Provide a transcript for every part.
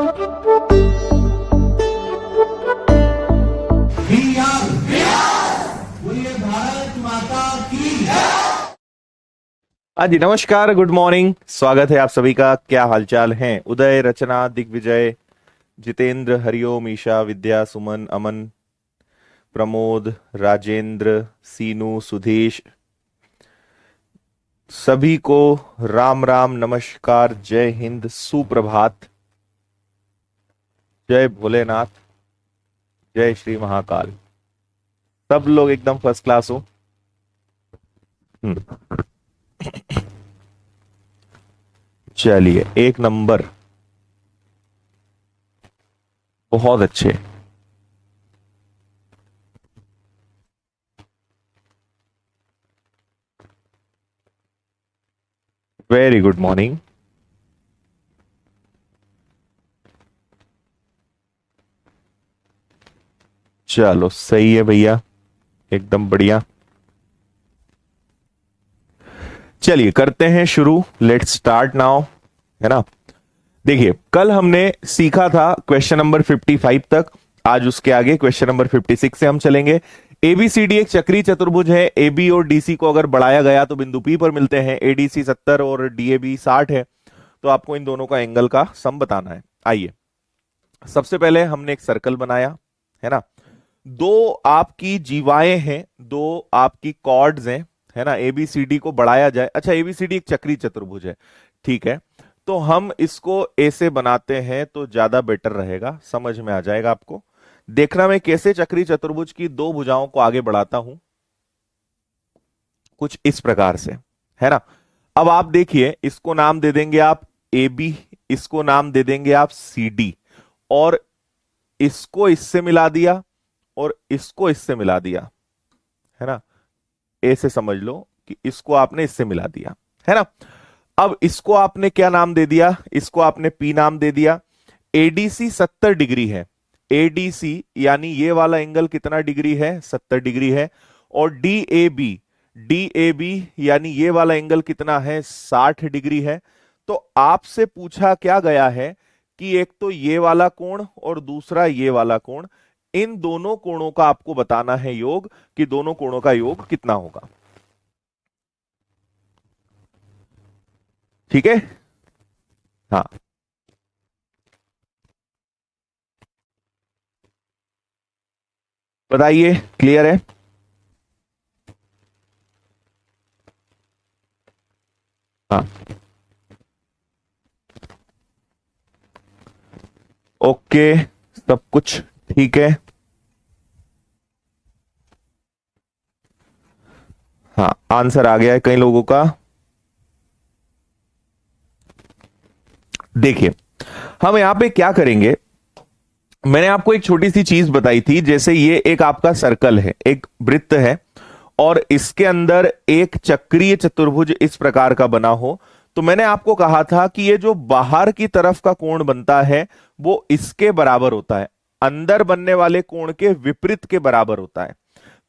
बोलिए भारत माता की। हाँ जी, नमस्कार, गुड मॉर्निंग। स्वागत है आप सभी का। क्या हालचाल है? उदय, रचना, दिग्विजय, जितेंद्र, हरिओम, ईशा, विद्या, सुमन, अमन, प्रमोद, राजेंद्र, सीनू, सुधीश, सभी को राम राम, नमस्कार, जय हिंद, सुप्रभात, जय भोलेनाथ, जय श्री महाकाल। सब लोग एकदम फर्स्ट क्लास हो। हम्म, चलिए, एक नंबर, बहुत अच्छे। Very good morning. चलो सही है भैया, एकदम बढ़िया। चलिए करते हैं शुरू। लेट्स स्टार्ट नाउ, है ना। देखिए, कल हमने सीखा था क्वेश्चन नंबर 55 तक। आज उसके आगे क्वेश्चन नंबर 56 से हम चलेंगे। एबीसीडी एक चक्रीय चतुर्भुज है। एबी और डीसी को अगर बढ़ाया गया तो बिंदु पी पर मिलते हैं। एडीसी 70 और डीएबी 60 है। तो आपको इन दोनों का एंगल का सम बताना है। आइए, सबसे पहले हमने एक सर्कल बनाया, है ना। दो आपकी जीवाएं हैं, दो आपकी कॉर्ड्स हैं, है ना। एबीसीडी को बढ़ाया जाए। अच्छा, एबीसीडी एक चक्रीय चतुर्भुज है, ठीक है। तो हम इसको ए से बनाते हैं तो ज्यादा बेटर रहेगा, समझ में आ जाएगा आपको। देखना मैं कैसे चक्रीय चतुर्भुज की दो भुजाओं को आगे बढ़ाता हूं, कुछ इस प्रकार से, है ना। अब आप देखिए, इसको नाम दे देंगे आप ए बी, इसको नाम दे देंगे आप सी डी, और इसको इससे मिला दिया और इसको इससे मिला दिया, है ना। ए से समझ लो कि इसको आपने इससे मिला दिया, है ना। अब इसको आपने क्या नाम दे दिया? इसको आपने पी नाम दे दिया। एडीसी 70 डिग्री है। एडीसी यानी ये वाला एंगल कितना डिग्री है? 70 डिग्री है। और डीएबी, डीएबी यानी ये वाला एंगल कितना है? 60 डिग्री है। तो आपसे पूछा क्या गया है कि एक तो ये वाला कोण और दूसरा ये वाला कोण, इन दोनों कोणों का आपको बताना है योग, कि दोनों कोणों का योग कितना होगा। ठीक है, हाँ। बताइए, क्लियर है? हाँ, ओके, सब कुछ ठीक है। हाँ, आंसर आ गया है कई लोगों का। देखिए, हम यहां पे क्या करेंगे, मैंने आपको एक छोटी सी चीज बताई थी। जैसे ये एक आपका सर्कल है, एक वृत्त है, और इसके अंदर एक चक्रीय चतुर्भुज इस प्रकार का बना हो, तो मैंने आपको कहा था कि ये जो बाहर की तरफ का कोण बनता है वो इसके बराबर होता है, अंदर बनने वाले कोण के विपरीत के बराबर होता है।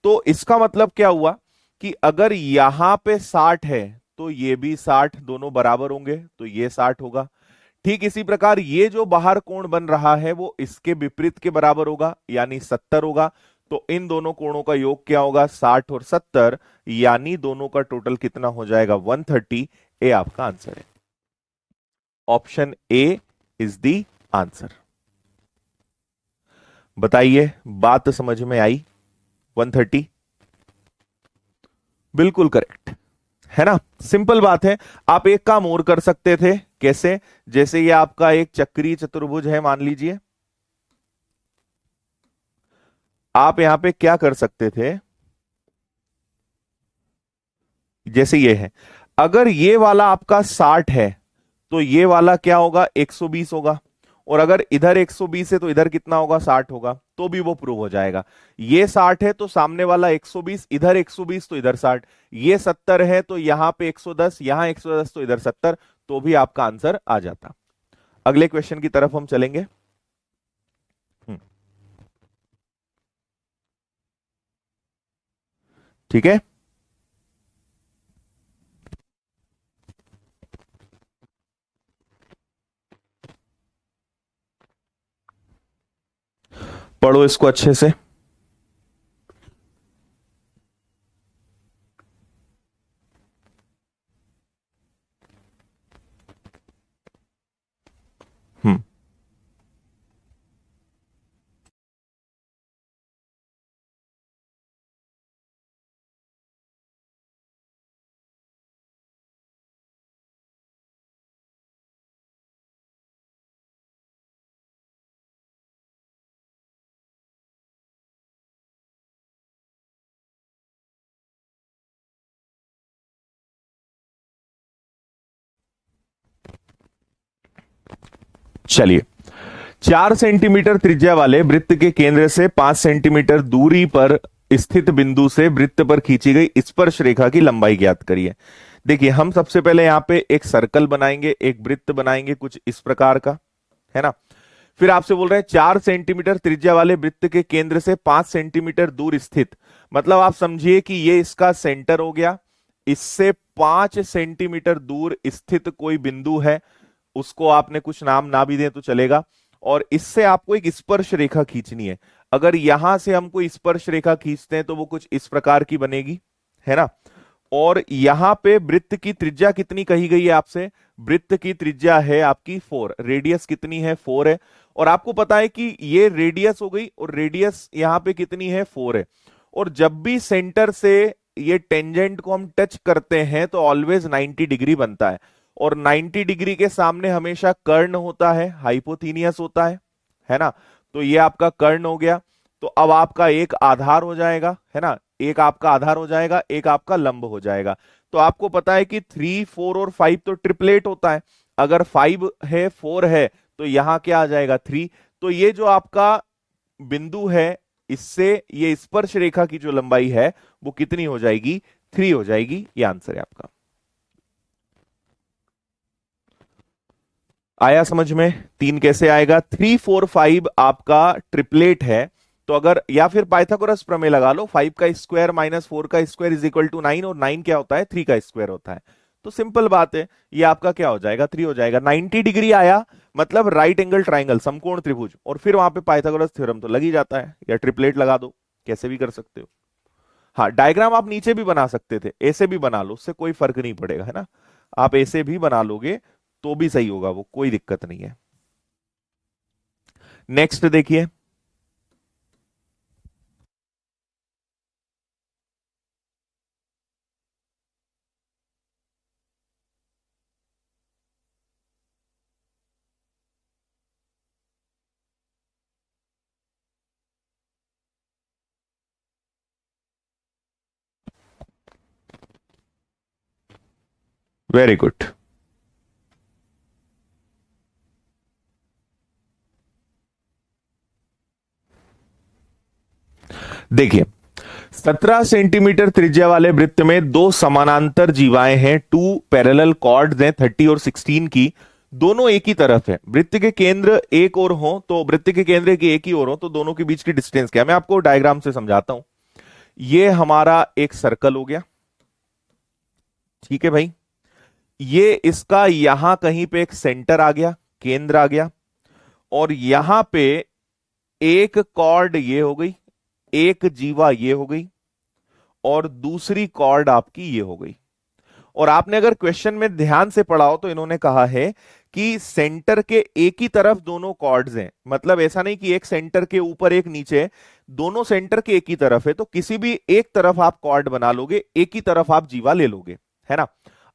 तो इसका मतलब क्या हुआ कि अगर यहां पे 60 है तो ये भी 60, दोनों बराबर होंगे, तो ये 60 होगा। ठीक इसी प्रकार ये जो बाहर कोण बन रहा है वो इसके विपरीत के बराबर होगा, यानी 70 होगा। तो इन दोनों कोणों का योग क्या होगा? 60 और 70, यानी दोनों का टोटल कितना हो जाएगा? 130। ए आपका आंसर है। Option A is the answer. बताइए, बात समझ में आई? 130 बिल्कुल करेक्ट, है ना। सिंपल बात है। आप एक काम और कर सकते थे। कैसे? जैसे ये आपका एक चक्रीय चतुर्भुज है, मान लीजिए। आप यहां पे क्या कर सकते थे, जैसे ये है, अगर ये वाला आपका 60 है तो ये वाला क्या होगा? 120 होगा। और अगर इधर 120 है तो इधर कितना होगा? 60 होगा। तो भी वो प्रूव हो जाएगा। ये 60 है तो सामने वाला 120, इधर 120 तो इधर 60। ये 70 है तो यहां पे 110, यहां 110 तो इधर 70, तो भी आपका आंसर आ जाता। अगले क्वेश्चन की तरफ हम चलेंगे। ठीक है, पढ़ो इसको अच्छे से। हम्म। चलिए, 4 सेंटीमीटर त्रिज्या वाले वृत्त के केंद्र से 5 सेंटीमीटर दूरी पर स्थित बिंदु से वृत्त पर खींची गई स्पर्श रेखा की लंबाई ज्ञात करिए। देखिए, हम सबसे पहले यहां पे एक सर्कल बनाएंगे, एक वृत्त बनाएंगे कुछ इस प्रकार का, है ना। फिर आपसे बोल रहे हैं 4 सेंटीमीटर त्रिज्या वाले वृत्त के केंद्र से 5 सेंटीमीटर दूर स्थित, मतलब आप समझिए कि ये इसका सेंटर हो गया, इससे 5 सेंटीमीटर दूर स्थित कोई बिंदु है, उसको आपने कुछ नाम ना भी दें तो चलेगा, और इससे आपको एक स्पर्श रेखा खींचनी है। अगर यहां से हम कोई स्पर्श रेखा खींचते हैं तो वो कुछ इस प्रकार की बनेगी, है ना। और यहां पे वृत्त की त्रिज्या कितनी कही गई है आपसे? वृत्त की त्रिज्या है आपकी 4, रेडियस कितनी है? 4 है। और आपको पता है कि ये रेडियस हो गई और रेडियस यहां पे कितनी है? 4 है। और जब भी सेंटर से ये टेंजेंट को हम टच करते हैं तो ऑलवेज 90 डिग्री बनता है, और 90 डिग्री के सामने हमेशा कर्ण होता है, हाइपोथीनियस होता है ना। तो ये आपका कर्ण हो गया। तो अब आपका एक आधार हो जाएगा, है ना, एक आपका आधार हो जाएगा, एक आपका लंब हो जाएगा। तो आपको पता है कि 3, 4 और 5 तो ट्रिपलेट होता है। अगर 5 है, 4 है, तो यहां क्या आ जाएगा? 3। तो ये जो आपका बिंदु है, इससे ये स्पर्श रेखा की जो लंबाई है वो कितनी हो जाएगी? 3 हो जाएगी। ये आंसर है आपका। आया समझ में? 3 कैसे आएगा? 3, 4, 5 आपका ट्रिपलेट है। तो अगर, या फिर पाइथागोरस प्रमेय लगा लो, 5 का स्क्वायर माइनस 4 का स्क्वायर इज इक्वल टू 9, और 9 क्या होता है? 3 का स्क्वायर होता है। तो सिंपल बात है, ये आपका क्या हो जाएगा? 3 हो जाएगा। 90 डिग्री आया मतलब राइट एंगल ट्राइंगल, समकोण त्रिभुज, और फिर वहां पे पाइथागोरस थ्योरम तो लग ही जाता है, या ट्रिपलेट लगा दो, कैसे भी कर सकते हो। हाँ, डायग्राम आप नीचे भी बना सकते थे, ऐसे भी बना लो, उससे कोई फर्क नहीं पड़ेगा, है ना। आप ऐसे भी बना लोगे तो भी सही होगा, वो कोई दिक्कत नहीं है। नेक्स्ट देखिए, वेरी गुड। देखिए, 17 सेंटीमीटर त्रिज्या वाले वृत्त में दो समानांतर जीवाएं हैं, 2 पैरेलल कॉर्ड्स हैं 30 और 16 की, दोनों एक ही तरफ है। वृत्त के केंद्र एक और हो तो, वृत्त के केंद्र की एक ही ओर हो तो दोनों के बीच की डिस्टेंस क्या है? मैं आपको डायग्राम से समझाता हूं। ये हमारा एक सर्कल हो गया, ठीक है भाई। ये इसका यहां कहीं पे एक सेंटर आ गया, केंद्र आ गया, और यहां पे एक कॉर्ड ये हो गई, एक जीवा ये हो गई, और दूसरी कॉर्ड आपकी ये हो गई। और आपने अगर क्वेश्चन में ध्यान से पढ़ा हो तो इन्होंने कहा है कि सेंटर के एक ही तरफ दोनों कॉर्ड्स हैं, मतलब ऐसा नहीं कि एक सेंटर के ऊपर एक नीचे, दोनों सेंटर के एक ही तरफ है, तो किसी भी एक तरफ आप कॉर्ड बना लोगे, एक ही तरफ आप जीवा ले लोगे, है ना।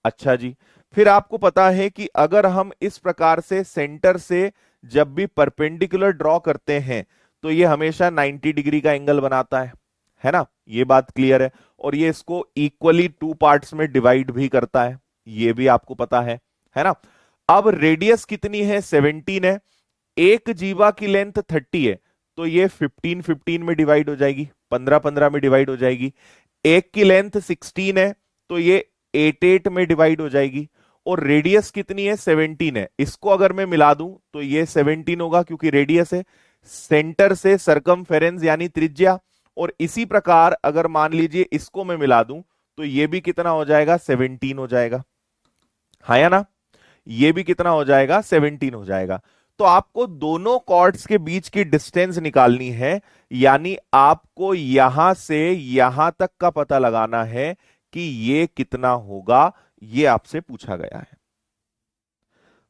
अच्छा जी, फिर आपको पता है कि अगर हम इस प्रकार से सेंटर से जब भी परपेंडिकुलर ड्रॉ करते हैं तो ये हमेशा 90 डिग्री का एंगल बनाता है ना, ये बात क्लियर है। और ये इसको इक्वली 2 पार्ट्स में डिवाइड भी करता है, ये भी आपको पता है ना। अब रेडियस कितनी है? 17 है। एक जीवा की लेंथ 30 है, तो ये 15 15 में डिवाइड हो जाएगी, 15 15 में डिवाइड हो जाएगी। एक की लेंथ 16 है, तो ये 8 8 में डिवाइड हो जाएगी। और रेडियस कितनी है? 17 है। इसको अगर मैं मिला दूं तो ये 17 होगा, क्योंकि रेडियस है, सेंटर से सरकमफेरेंस यानी त्रिज्या। और इसी प्रकार अगर मान लीजिए इसको मैं मिला दूं तो ये भी कितना हो जाएगा? 17 हो जाएगा, हाँ या ना। ये भी कितना हो जाएगा? 17 हो जाएगा। तो आपको दोनों कॉर्ड्स के बीच की डिस्टेंस निकालनी है, यानी आपको यहां से यहां तक का पता लगाना है कि ये कितना होगा, ये आपसे पूछा गया है।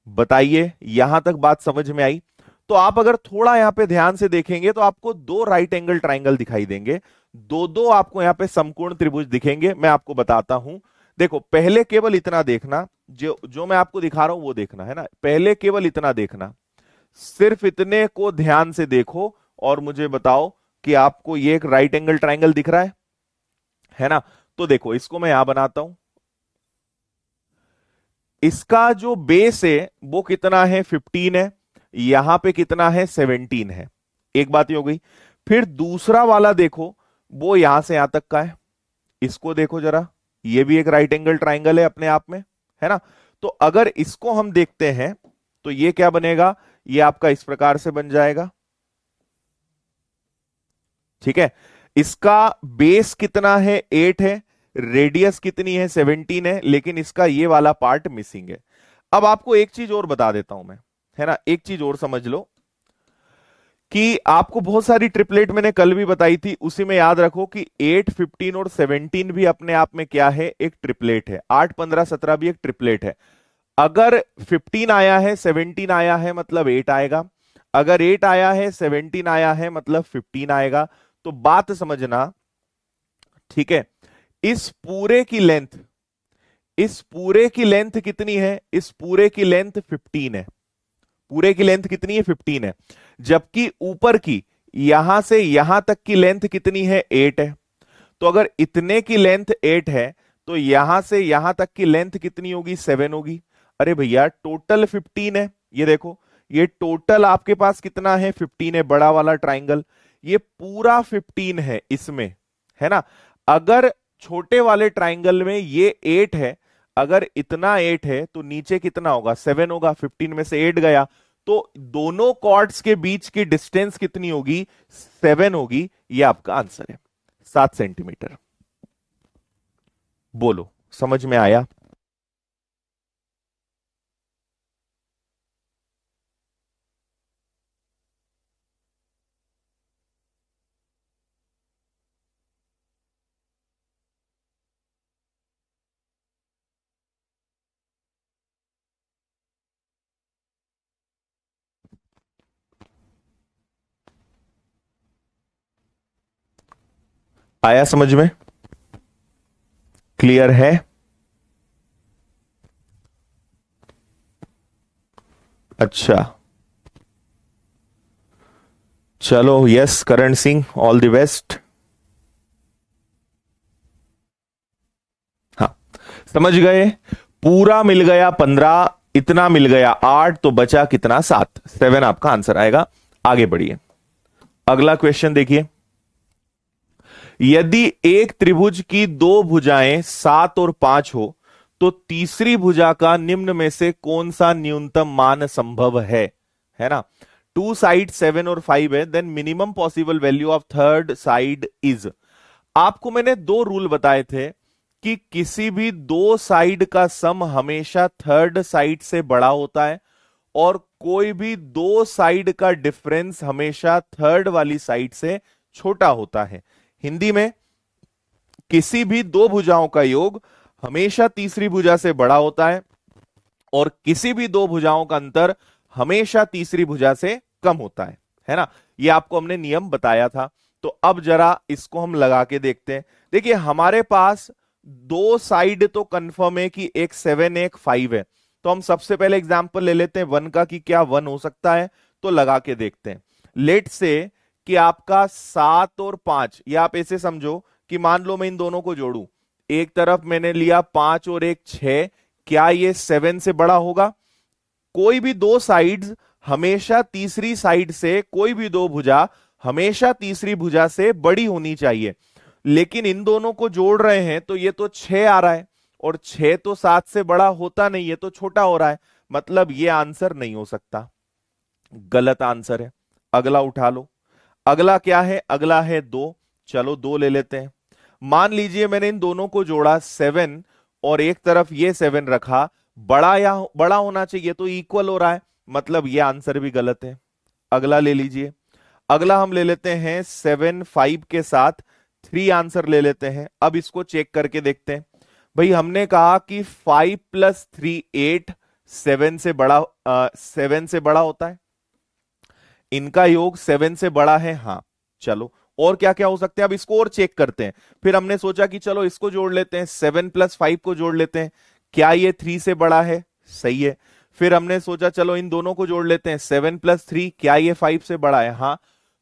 बताइए, यहां तक बात समझ में आई? तो आप अगर थोड़ा यहां पे ध्यान से देखेंगे तो आपको दो राइट एंगल ट्राइंगल दिखाई देंगे, दो दो आपको यहां पे समकोण त्रिभुज दिखेंगे। मैं आपको बताता हूं, देखो पहले केवल इतना देखना, जो जो मैं आपको दिखा रहा हूं वो देखना है ना। पहले केवल इतना देखना, सिर्फ इतने को ध्यान से देखो और मुझे बताओ कि आपको ये एक राइट एंगल ट्राइंगल दिख रहा है ना। तो देखो इसको मैं यहां बनाता हूं, इसका जो बेस है वो कितना है, 15 है, यहां पे कितना है, 17 है। एक बात ही हो गई। फिर दूसरा वाला देखो, वो यहां से यहां तक का है, इसको देखो जरा, ये भी एक राइट एंगल ट्राइंगल है अपने आप में, है ना। तो अगर इसको हम देखते हैं तो ये क्या बनेगा, ये आपका इस प्रकार से बन जाएगा, ठीक है। इसका बेस कितना है, 8 है, रेडियस कितनी है, 17 है, लेकिन इसका ये वाला पार्ट मिसिंग है। अब आपको एक चीज और बता देता हूं मैं, है ना, एक चीज और समझ लो कि आपको बहुत सारी ट्रिपलेट मैंने कल भी बताई थी, उसी में याद रखो कि 8, 15 और 17 भी अपने आप में क्या है, एक ट्रिपलेट है। 8, 15, 17 भी एक ट्रिपलेट है। अगर 15 आया है, 17 आया है, मतलब 8 आएगा। अगर 8 आया है, 17 आया है, मतलब 15 आएगा। तो बात समझना, ठीक है। इस पूरे की लेंथ, इस पूरे की लेंथ कितनी है, इस पूरे की लेंथ 15 है। पूरे की लेंथ कितनी है, 15 है। जबकि ऊपर की यहां से यहां तक की लेंथ कितनी है, 8 है। तो अगर इतने की लेंथ 8 है तो यहां से यहां तक की लेंथ कितनी होगी, 7 होगी। अरे भैया टोटल 15 है, ये देखो, ये टोटल आपके पास कितना है, 15 है, बड़ा वाला ट्राइंगल, ये पूरा 15 है इसमें, है ना। अगर छोटे वाले ट्राइंगल में ये 8 है, अगर इतना 8 है तो नीचे कितना होगा, 7 होगा। 15 में से 8 गया, तो दोनों कॉर्ड्स के बीच की डिस्टेंस कितनी होगी, 7 होगी। ये आपका आंसर है, 7 सेंटीमीटर। बोलो, समझ में आया? आया समझ में? क्लियर है? अच्छा, चलो, yes Karan Singh, all the best. हाँ, समझ गए। पूरा मिल गया 15, इतना मिल गया 8, तो बचा कितना, 7। 7 आपका आंसर आएगा। आगे बढ़िए, अगला क्वेश्चन देखिए। यदि एक त्रिभुज की दो भुजाएं 7 और 5 हो तो तीसरी भुजा का निम्न में से कौन सा न्यूनतम मान संभव है ना। टू साइड 7 और 5 है, then minimum possible value of third side is. आपको मैंने दो रूल बताए थे कि किसी भी दो साइड का सम हमेशा थर्ड साइड से बड़ा होता है, और कोई भी दो साइड का डिफरेंस हमेशा थर्ड वाली साइड से छोटा होता है। हिंदी में, किसी भी दो भुजाओं का योग हमेशा तीसरी भुजा से बड़ा होता है, और किसी भी दो भुजाओं का अंतर हमेशा तीसरी भुजा से कम होता है ना। ये आपको हमने नियम बताया था। तो अब जरा इसको हम लगा के देखते हैं। देखिए, हमारे पास दो साइड तो कंफर्म है कि एक 7 एक 5 है। तो हम सबसे पहले एग्जांपल ले लेते हैं 1 का, कि क्या 1 हो सकता है, तो लगा के देखते हैं। लेट से कि आपका 7 और 5, या आप ऐसे समझो कि मान लो मैं इन दोनों को जोड़ूं, एक तरफ मैंने लिया 5 और एक 6, क्या ये 7 से बड़ा होगा? कोई भी दो साइड्स हमेशा तीसरी साइड से, कोई भी दो भुजा हमेशा तीसरी भुजा से बड़ी होनी चाहिए। लेकिन इन दोनों को जोड़ रहे हैं तो ये तो 6 आ रहा है, और 6 तो 7 से बड़ा होता नहीं है, तो छोटा हो रहा है, मतलब ये आंसर नहीं हो सकता, गलत आंसर है। अगला उठा लो। अगला क्या है, अगला है 2। चलो 2 ले लेते हैं। मान लीजिए मैंने इन दोनों को जोड़ा 7, और एक तरफ ये 7 रखा, बड़ा या बड़ा होना चाहिए, तो इक्वल हो रहा है, मतलब ये आंसर भी गलत है। अगला ले लीजिए। अगला हम ले लेते हैं 7 5 के साथ 3 आंसर ले लेते हैं। अब इसको चेक करके देखते हैं। भाई हमने कहा कि 5 + 3 8, 7 से बड़ा होता है। इनका योग 7 से बड़ा है, हाँ। चलो और क्या क्या हो सकते हैं, अब इसको और चेक करते हैं। फिर हमने सोचा कि चलो इसको जोड़ लेते हैं, 7 + 5 को जोड़ लेते हैं, क्या ये 3 से बड़ा है? सही है। फिर हमने सोचा चलो इन दोनों को जोड़ लेते हैं, 7 + 3, क्या ये 5 से बड़ा है? हाँ।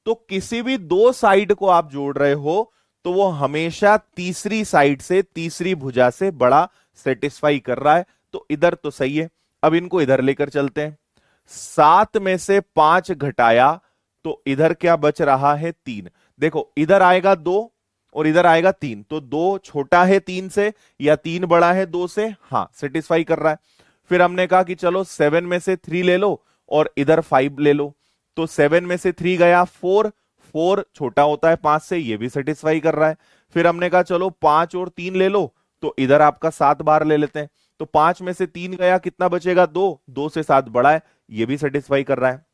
तो किसी भी दो साइड को आप जोड़ रहे हो तो वो हमेशा तीसरी साइड से, तीसरी भुजा से बड़ा सेटिस्फाई कर रहा है। तो इधर तो सही है। अब इनको इधर लेकर चलते हैं। 7 में से 5 घटाया तो इधर क्या बच रहा है? 3। देखो इधर आएगा 2 और इधर आएगा 3, तो 2 छोटा है 3 से या 3 बड़ा है 2 से? हाँ, सेटिस्फाई कर रहा है। फिर हमने कहा कि चलो 7 में से 3 ले लो और इधर 5 ले लो। तो 7 में से 3 गया 4, 4 छोटा होता है 5 से, ये भी सेटिस्फाई कर रहा है। फिर हमने कहा चलो 5 और 3 ले लो, तो इधर आपका 7 बार ले लेते हैं। तो 5 में से 3 गया, कितना बचेगा? 2, 2 से 7 बड़ा है, ये भी सेटिस्फाई कर रहा है।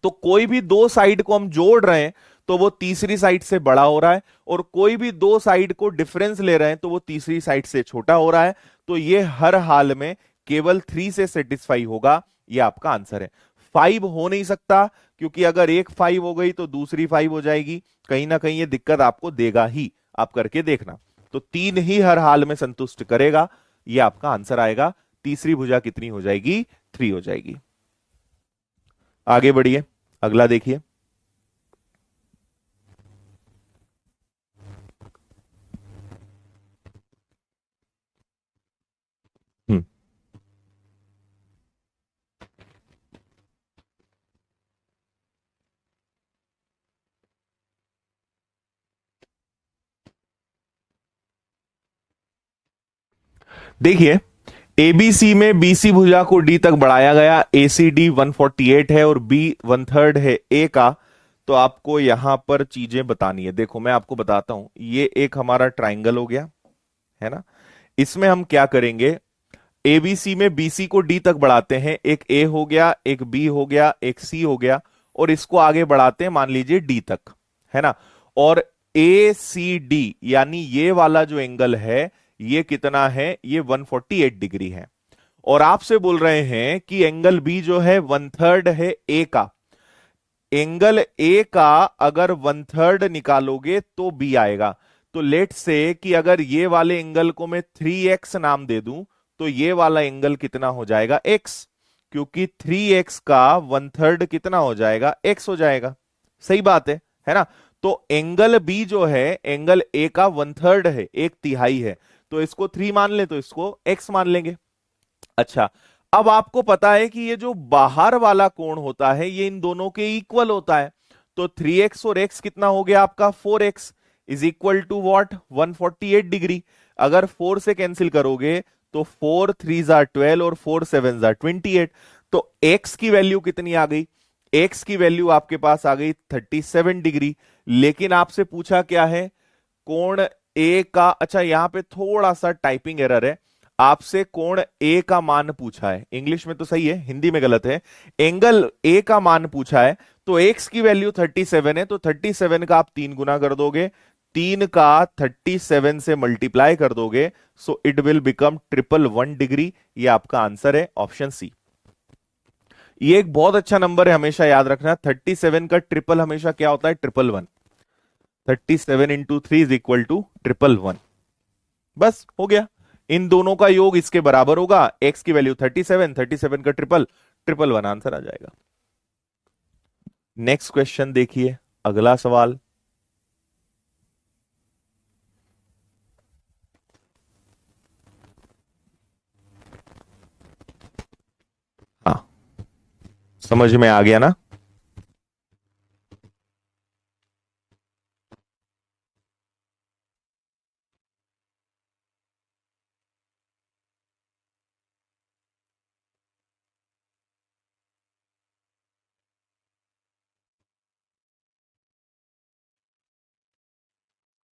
तो कोई भी दो साइड को हम जोड़ रहे हैं तो वो तीसरी साइड से बड़ा हो रहा है, और कोई भी दो साइड को डिफरेंस ले रहे हैं तो वो तीसरी साइड से छोटा हो रहा है। तो ये हर हाल में केवल 3 से सेटिस्फाई होगा। ये आपका आंसर है। 5 हो नहीं सकता, क्योंकि अगर एक 5 हो गई तो दूसरी 5 हो जाएगी, कहीं ना कहीं ये दिक्कत आपको देगा ही। आप करके देखना। तो 3 ही हर हाल में संतुष्ट करेगा। ये आपका आंसर आएगा। तीसरी भुजा कितनी हो जाएगी? 3 हो जाएगी। आगे बढ़िए, अगला देखिए। हम्म देखिए, एबीसी में बीसी भुजा को डी तक बढ़ाया गया। एसीडी 148 है और बी 1/3 है ए का। तो आपको यहां पर चीजें बतानी है। देखो मैं आपको बताता हूं, ये एक हमारा ट्राइंगल हो गया है ना। इसमें हम क्या करेंगे, एबीसी में बीसी को डी तक बढ़ाते हैं। एक ए हो गया, एक बी हो गया, एक सी हो गया, और इसको आगे बढ़ाते हैं मान लीजिए डी तक, है ना। और ए सी डी यानी ये वाला जो एंगल है ये कितना है? ये 148 डिग्री है। और आपसे बोल रहे हैं कि एंगल बी जो है 1/3 है ए का। एंगल ए का अगर 1/3 निकालोगे तो बी आएगा। तो लेट से कि अगर ये वाले एंगल को मैं 3x नाम दे दूं तो ये वाला एंगल कितना हो जाएगा? x, क्योंकि 3x का 1/3 कितना हो जाएगा? x हो जाएगा। सही बात है ना। तो एंगल बी जो है, एंगल ए का 1/3 है, 1/3 है, तो इसको 3 मान ले तो इसको x मान लेंगे। अच्छा, अब आपको पता है कि ये जो बाहर वाला कोण होता है ये इन दोनों के इक्वल होता है। तो 3x और x कितना हो गया आपका? 4x is equal to what? 148 degree. अगर 4 से कैंसिल करोगे तो 4 3 जार 12 और 4 7 जार 28। तो x की वैल्यू कितनी आ गई? x की वैल्यू आपके पास आ गई 37 डिग्री। लेकिन आपसे पूछा क्या है? कोण ए का, अच्छा यहां पे थोड़ा सा टाइपिंग एरर है। आपसे कोण ए का मान पूछा है, इंग्लिश में तो सही है, हिंदी में गलत है। एंगल ए का मान पूछा है, तो एक्स की वैल्यू 37 है, तो 37 का आप 3 गुना कर दोगे, 3 का 37 से मल्टीप्लाई कर दोगे, so it will become 111 degree. ये आपका आंसर है, ऑप्शन सी। ये एक बहुत अच्छा नंबर है, हमेशा याद रखना। 37 का ट्रिपल हमेशा क्या होता है? 111। 37 इंटू 3 इज इक्वल टू 111। बस हो गया। इन दोनों का योग इसके बराबर होगा। x की वैल्यू 37, 37 का ट्रिपल, 111 आंसर आ जाएगा। नेक्स्ट क्वेश्चन देखिए, अगला सवाल। हाँ, समझ में आ गया ना।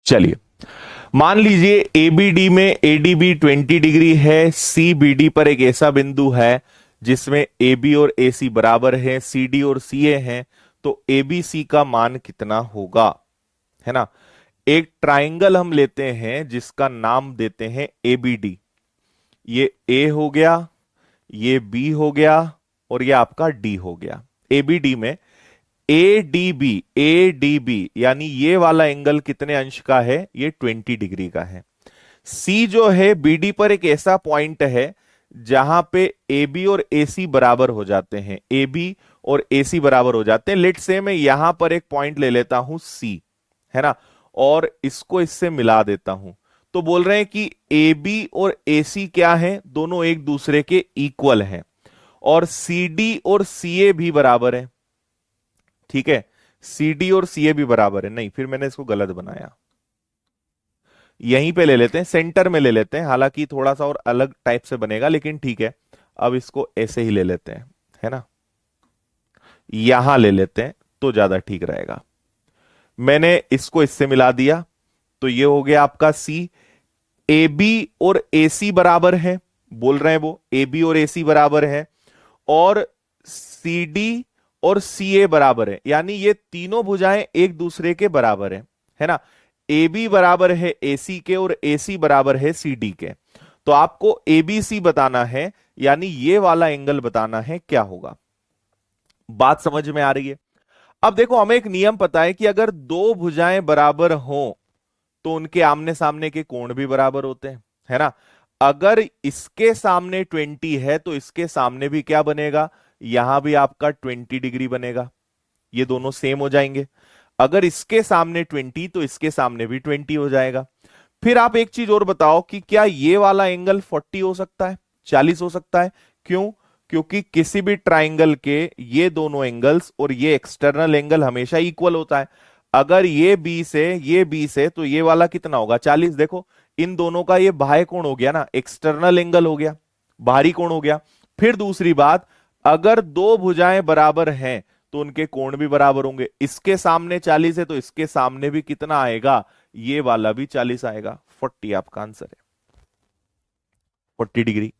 चलिए, मान लीजिए एबीडी में एडीबी 20 डिग्री है, सीबीडी पर एक ऐसा बिंदु है जिसमें ए बी और ए सी बराबर है, सी डी और सी ए है, तो ए बी सी का मान कितना होगा, है ना। एक ट्राइंगल हम लेते हैं जिसका नाम देते हैं ए बी डी। ये ए हो गया, ये बी हो गया और ये आपका डी हो गया। ए बी डी में ए डी बी यानी ये वाला एंगल कितने अंश का है, ये 20 डिग्री का है। सी जो है बी डी पर एक ऐसा पॉइंट है जहां पे ए बी और ए सी बराबर हो जाते हैं, ए बी और ए सी बराबर हो जाते हैं। लेट से मैं यहां पर एक पॉइंट ले लेता हूं सी, है ना, और इसको इससे मिला देता हूं, तो बोल रहे हैं कि ए बी और ए सी क्या है, दोनों एक दूसरे के इक्वल हैं, और सी डी और सी ए भी बराबर है। ठीक है, सी डी और सी ए भी बराबर है। नहीं, फिर मैंने इसको गलत बनाया, यहीं पे ले लेते हैं, सेंटर में ले लेते हैं, हालांकि थोड़ा सा और अलग टाइप से बनेगा, लेकिन ठीक है, अब इसको ऐसे ही ले लेते हैं, है ना, यहां ले लेते हैं तो ज्यादा ठीक रहेगा। मैंने इसको इससे मिला दिया, तो ये हो गया आपका सी। ए बी और ए सी बराबर है, बोल रहे हैं वो ए बी और ए सी बराबर है, और सी डी और सी ए बराबर है, यानी ये तीनों भुजाएं एक दूसरे के बराबर है ना। ए बी बराबर है ए सी के और ए सी बराबर है सी डी के। तो आपको ए बी सी बताना है, यानी ये वाला एंगल बताना है, क्या होगा। बात समझ में आ रही है। अब देखो, हमें एक नियम पता है कि अगर दो भुजाएं बराबर हों तो उनके आमने सामने के कोण भी बराबर होते हैं, है ना। अगर इसके सामने 20 है तो इसके सामने भी क्या बनेगा, यहां भी आपका 20 डिग्री बनेगा, ये दोनों सेम हो जाएंगे। अगर इसके सामने 20 तो इसके सामने भी 20 हो जाएगा। फिर आप एक चीज और बताओ कि क्या ये वाला एंगल 40 हो सकता है, 40 हो सकता है। क्यों? क्योंकि किसी भी ट्राइंगल के ये दोनों एंगल्स और ये एक्सटर्नल एंगल हमेशा इक्वल होता है। अगर ये बी से तो ये वाला कितना होगा, 40। देखो, इन दोनों का ये बाह्य कोण हो गया ना, एक्सटर्नल एंगल हो गया, बाहरी कोण हो गया। फिर दूसरी बात, अगर दो भुजाएं बराबर हैं तो उनके कोण भी बराबर होंगे। इसके सामने 40 है तो इसके सामने भी कितना आएगा, ये वाला भी 40 आएगा। 40 आपका आंसर है, 40 डिग्री।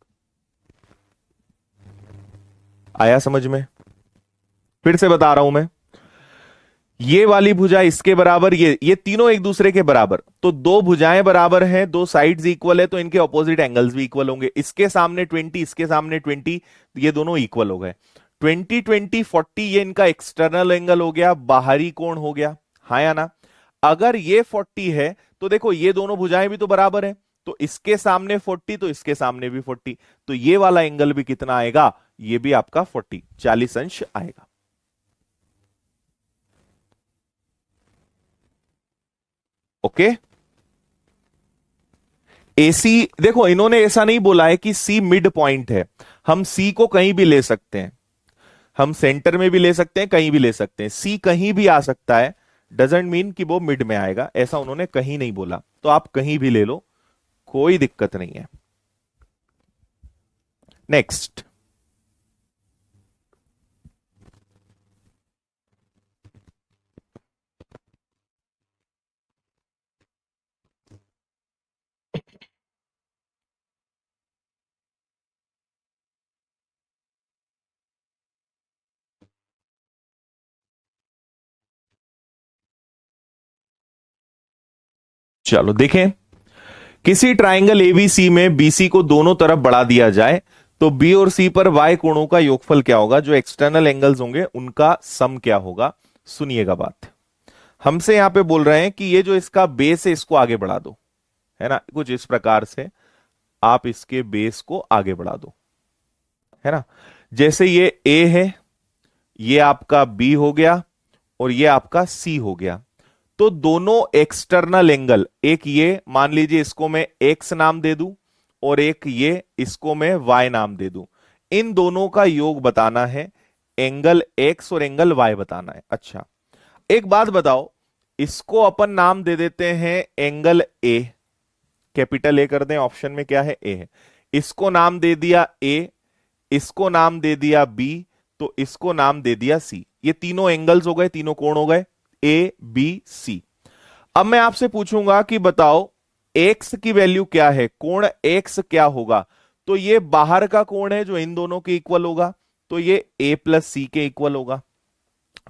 आया समझ में? फिर से बता रहा हूं मैं, ये वाली भुजा इसके बराबर, ये तीनों एक दूसरे के बराबर, तो दो भुजाएं बराबर हैं, दो साइड्स इक्वल है, तो इनके ऑपोजिट एंगल्स भी इक्वल होंगे। इसके सामने 20, इसके सामने 20, ये दोनों इक्वल हो गए। 20 20 40 ये इनका एक्सटर्नल एंगल हो गया, बाहरी कोण हो गया, हाँ या ना। अगर ये 40 है तो देखो ये दोनों भुजाएं भी तो बराबर है, तो इसके सामने 40 तो इसके सामने भी 40, तो ये वाला एंगल भी कितना आएगा, ये भी आपका 40 अंश आएगा। ओके। एसी, देखो इन्होंने ऐसा नहीं बोला है कि सी मिड पॉइंट है, हम सी को कहीं भी ले सकते हैं, हम सेंटर में भी ले सकते हैं, कहीं भी ले सकते हैं, सी कहीं भी आ सकता है, डजेंट मीन कि वो मिड में आएगा, ऐसा उन्होंने कहीं नहीं बोला। तो आप कहीं भी ले लो, कोई दिक्कत नहीं है। नेक्स्ट, चलो देखें, किसी ट्राइंगल एबीसी में बीसी को दोनों तरफ बढ़ा दिया जाए तो बी और सी पर वाई कोणों का योगफल क्या होगा, जो एक्सटर्नल एंगल्स होंगे उनका सम क्या होगा। सुनिएगा बात, हमसे यहां पे बोल रहे हैं कि ये जो इसका बेस है इसको आगे बढ़ा दो, है ना, कुछ इस प्रकार से आप इसके बेस को आगे बढ़ा दो, है ना। जैसे ये ए है, ये आपका बी हो गया और ये आपका सी हो गया, तो दोनों एक्सटर्नल एंगल, एक ये मान लीजिए इसको मैं एक्स नाम दे दूं और एक ये इसको मैं वाई नाम दे दूं, इन दोनों का योग बताना है, एंगल एक्स और एंगल वाई बताना है। अच्छा, एक बात बताओ, इसको अपन नाम दे देते हैं एंगल ए, कैपिटल ए कर दें, ऑप्शन में क्या है, ए है। इसको नाम दे दिया ए, इसको नाम दे दिया बी, तो इसको नाम दे दिया सी। ये तीनों एंगल्स हो गए, तीनों कोण हो गए, ए बी सी। अब मैं आपसे पूछूंगा कि बताओ एक्स की वैल्यू क्या है, कोण एक्स क्या होगा, तो ये बाहर का कोण है जो इन दोनों के इक्वल होगा, तो ये a प्लस सी के इक्वल होगा।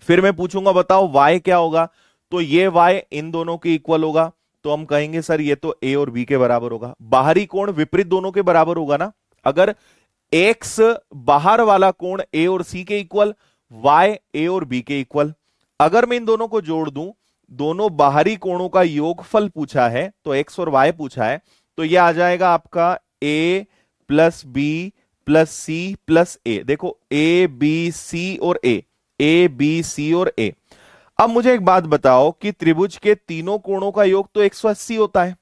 फिर मैं पूछूंगा बताओ y क्या होगा, तो ये y इन दोनों के इक्वल होगा, तो हम कहेंगे सर ये तो a और b के बराबर होगा। बाहरी कोण विपरीत दोनों के बराबर होगा ना, अगर x बाहर वाला कोण a और c के इक्वल, y a और b के इक्वल। अगर मैं इन दोनों को जोड़ दूं, दोनों बाहरी कोणों का योगफल पूछा है, तो x और y पूछा है, तो ये आ जाएगा आपका a plus B plus C plus A. देखो a b c और a b c और a। अब मुझे एक बात बताओ कि त्रिभुज के तीनों कोणों का योग तो 180 होता है।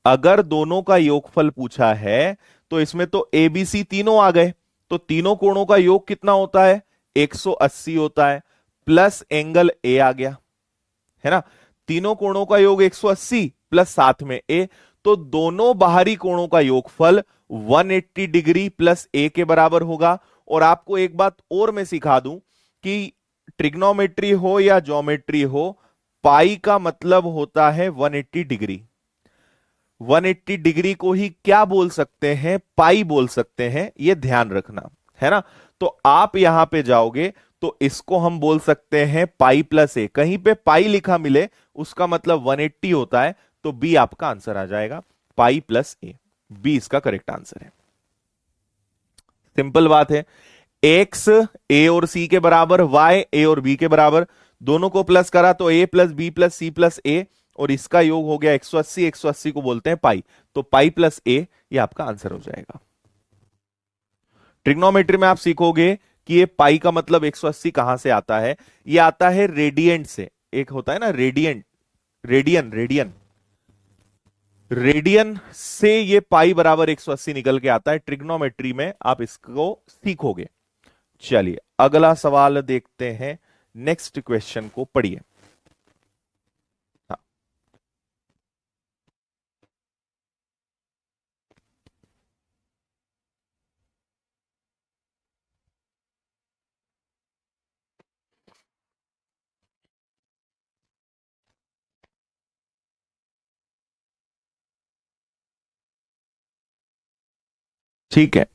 अगर दोनों का योगफल पूछा है तो इसमें तो ए बी सी तीनों आ गए, तो तीनों कोणों का योग कितना होता है, 180 होता है, प्लस एंगल ए आ गया, है ना। तीनों कोणों का योग 180 प्लस साथ में ए, तो दोनों बाहरी कोणों का योगफल 180 डिग्री प्लस ए के बराबर होगा। और आपको एक बात और मैं सिखा दूं कि ट्रिग्नोमेट्री हो या ज्योमेट्री हो, पाई का मतलब होता है 180 डिग्री। 180 डिग्री को ही क्या बोल सकते हैं, पाई बोल सकते हैं, यह ध्यान रखना, है ना। तो आप यहां पे जाओगे तो इसको हम बोल सकते हैं पाई प्लस ए। कहीं पे पाई लिखा मिले उसका मतलब 180 होता है, तो बी आपका आंसर आ जाएगा, पाई प्लस ए। बी इसका करेक्ट आंसर है। सिंपल बात है, एक्स ए और सी के बराबर, वाई ए और बी के बराबर, दोनों को प्लस करा तो A plus B plus C plus A, और इसका योग हो गया 180। 180 को बोलते हैं पाई, तो पाई प्लस ए ये आपका आंसर हो जाएगा। ट्रिग्नोमेट्री में आप सीखोगे कि ये पाई का मतलब 180 कहां से आता है, ये आता है रेडियंट से। एक होता है ना रेडियंट, रेडियन रेडियन रेडियन से ये पाई बराबर 180 निकल के आता है। ट्रिग्नोमेट्री में आप इसको सीखोगे। चलिए अगला सवाल देखते हैं, नेक्स्ट क्वेश्चन को पढ़िए। हाँ, ठीक है।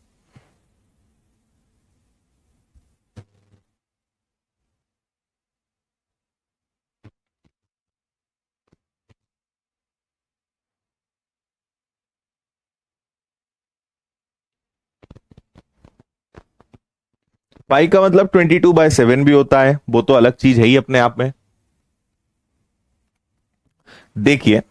पाई का मतलब 22/7 भी होता है, वो तो अलग चीज है ही अपने आप में। देखिए